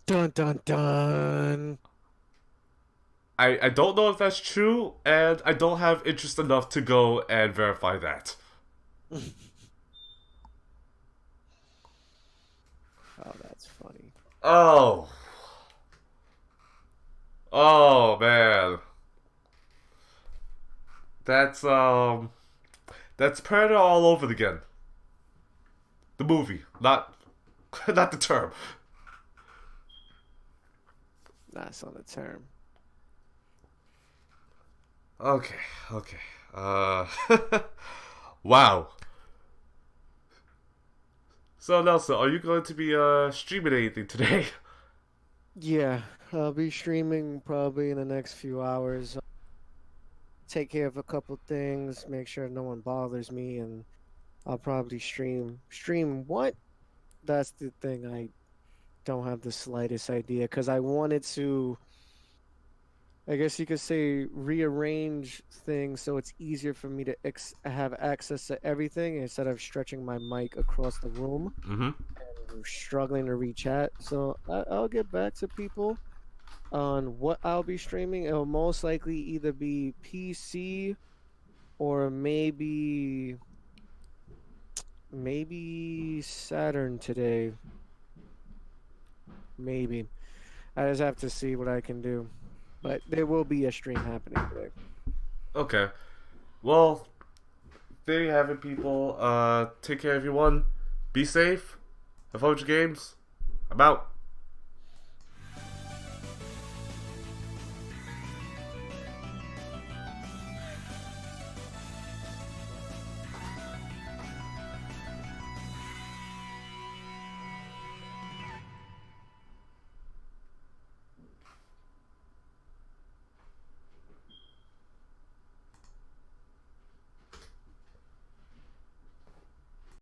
Dun dun dun. I don't know if that's true, and I don't have interest enough to go and verify that. Oh, that's funny. Oh. Oh, man. That's Predator all over again. The movie, not not the term. That's on the term. Okay, okay. Wow. So Nelson, are you going to be streaming anything today? Yeah, I'll be streaming probably in the next few hours. Take care of a couple things, make sure no one bothers me, and I'll probably stream. Stream what? That's the thing I don't have the slightest idea because I wanted to, I guess you could say, rearrange things so it's easier for me to have access to everything instead of stretching my mic across the room Mm-hmm. and struggling to reach chat. So I'll get back to people on what I'll be streaming. It'll most likely either be PC or maybe Saturn today. Maybe. I just have to see what I can do. But there will be a stream happening today. Okay. Well, there you have it, people. Take care, everyone. Be safe. Have fun with your games. I'm out.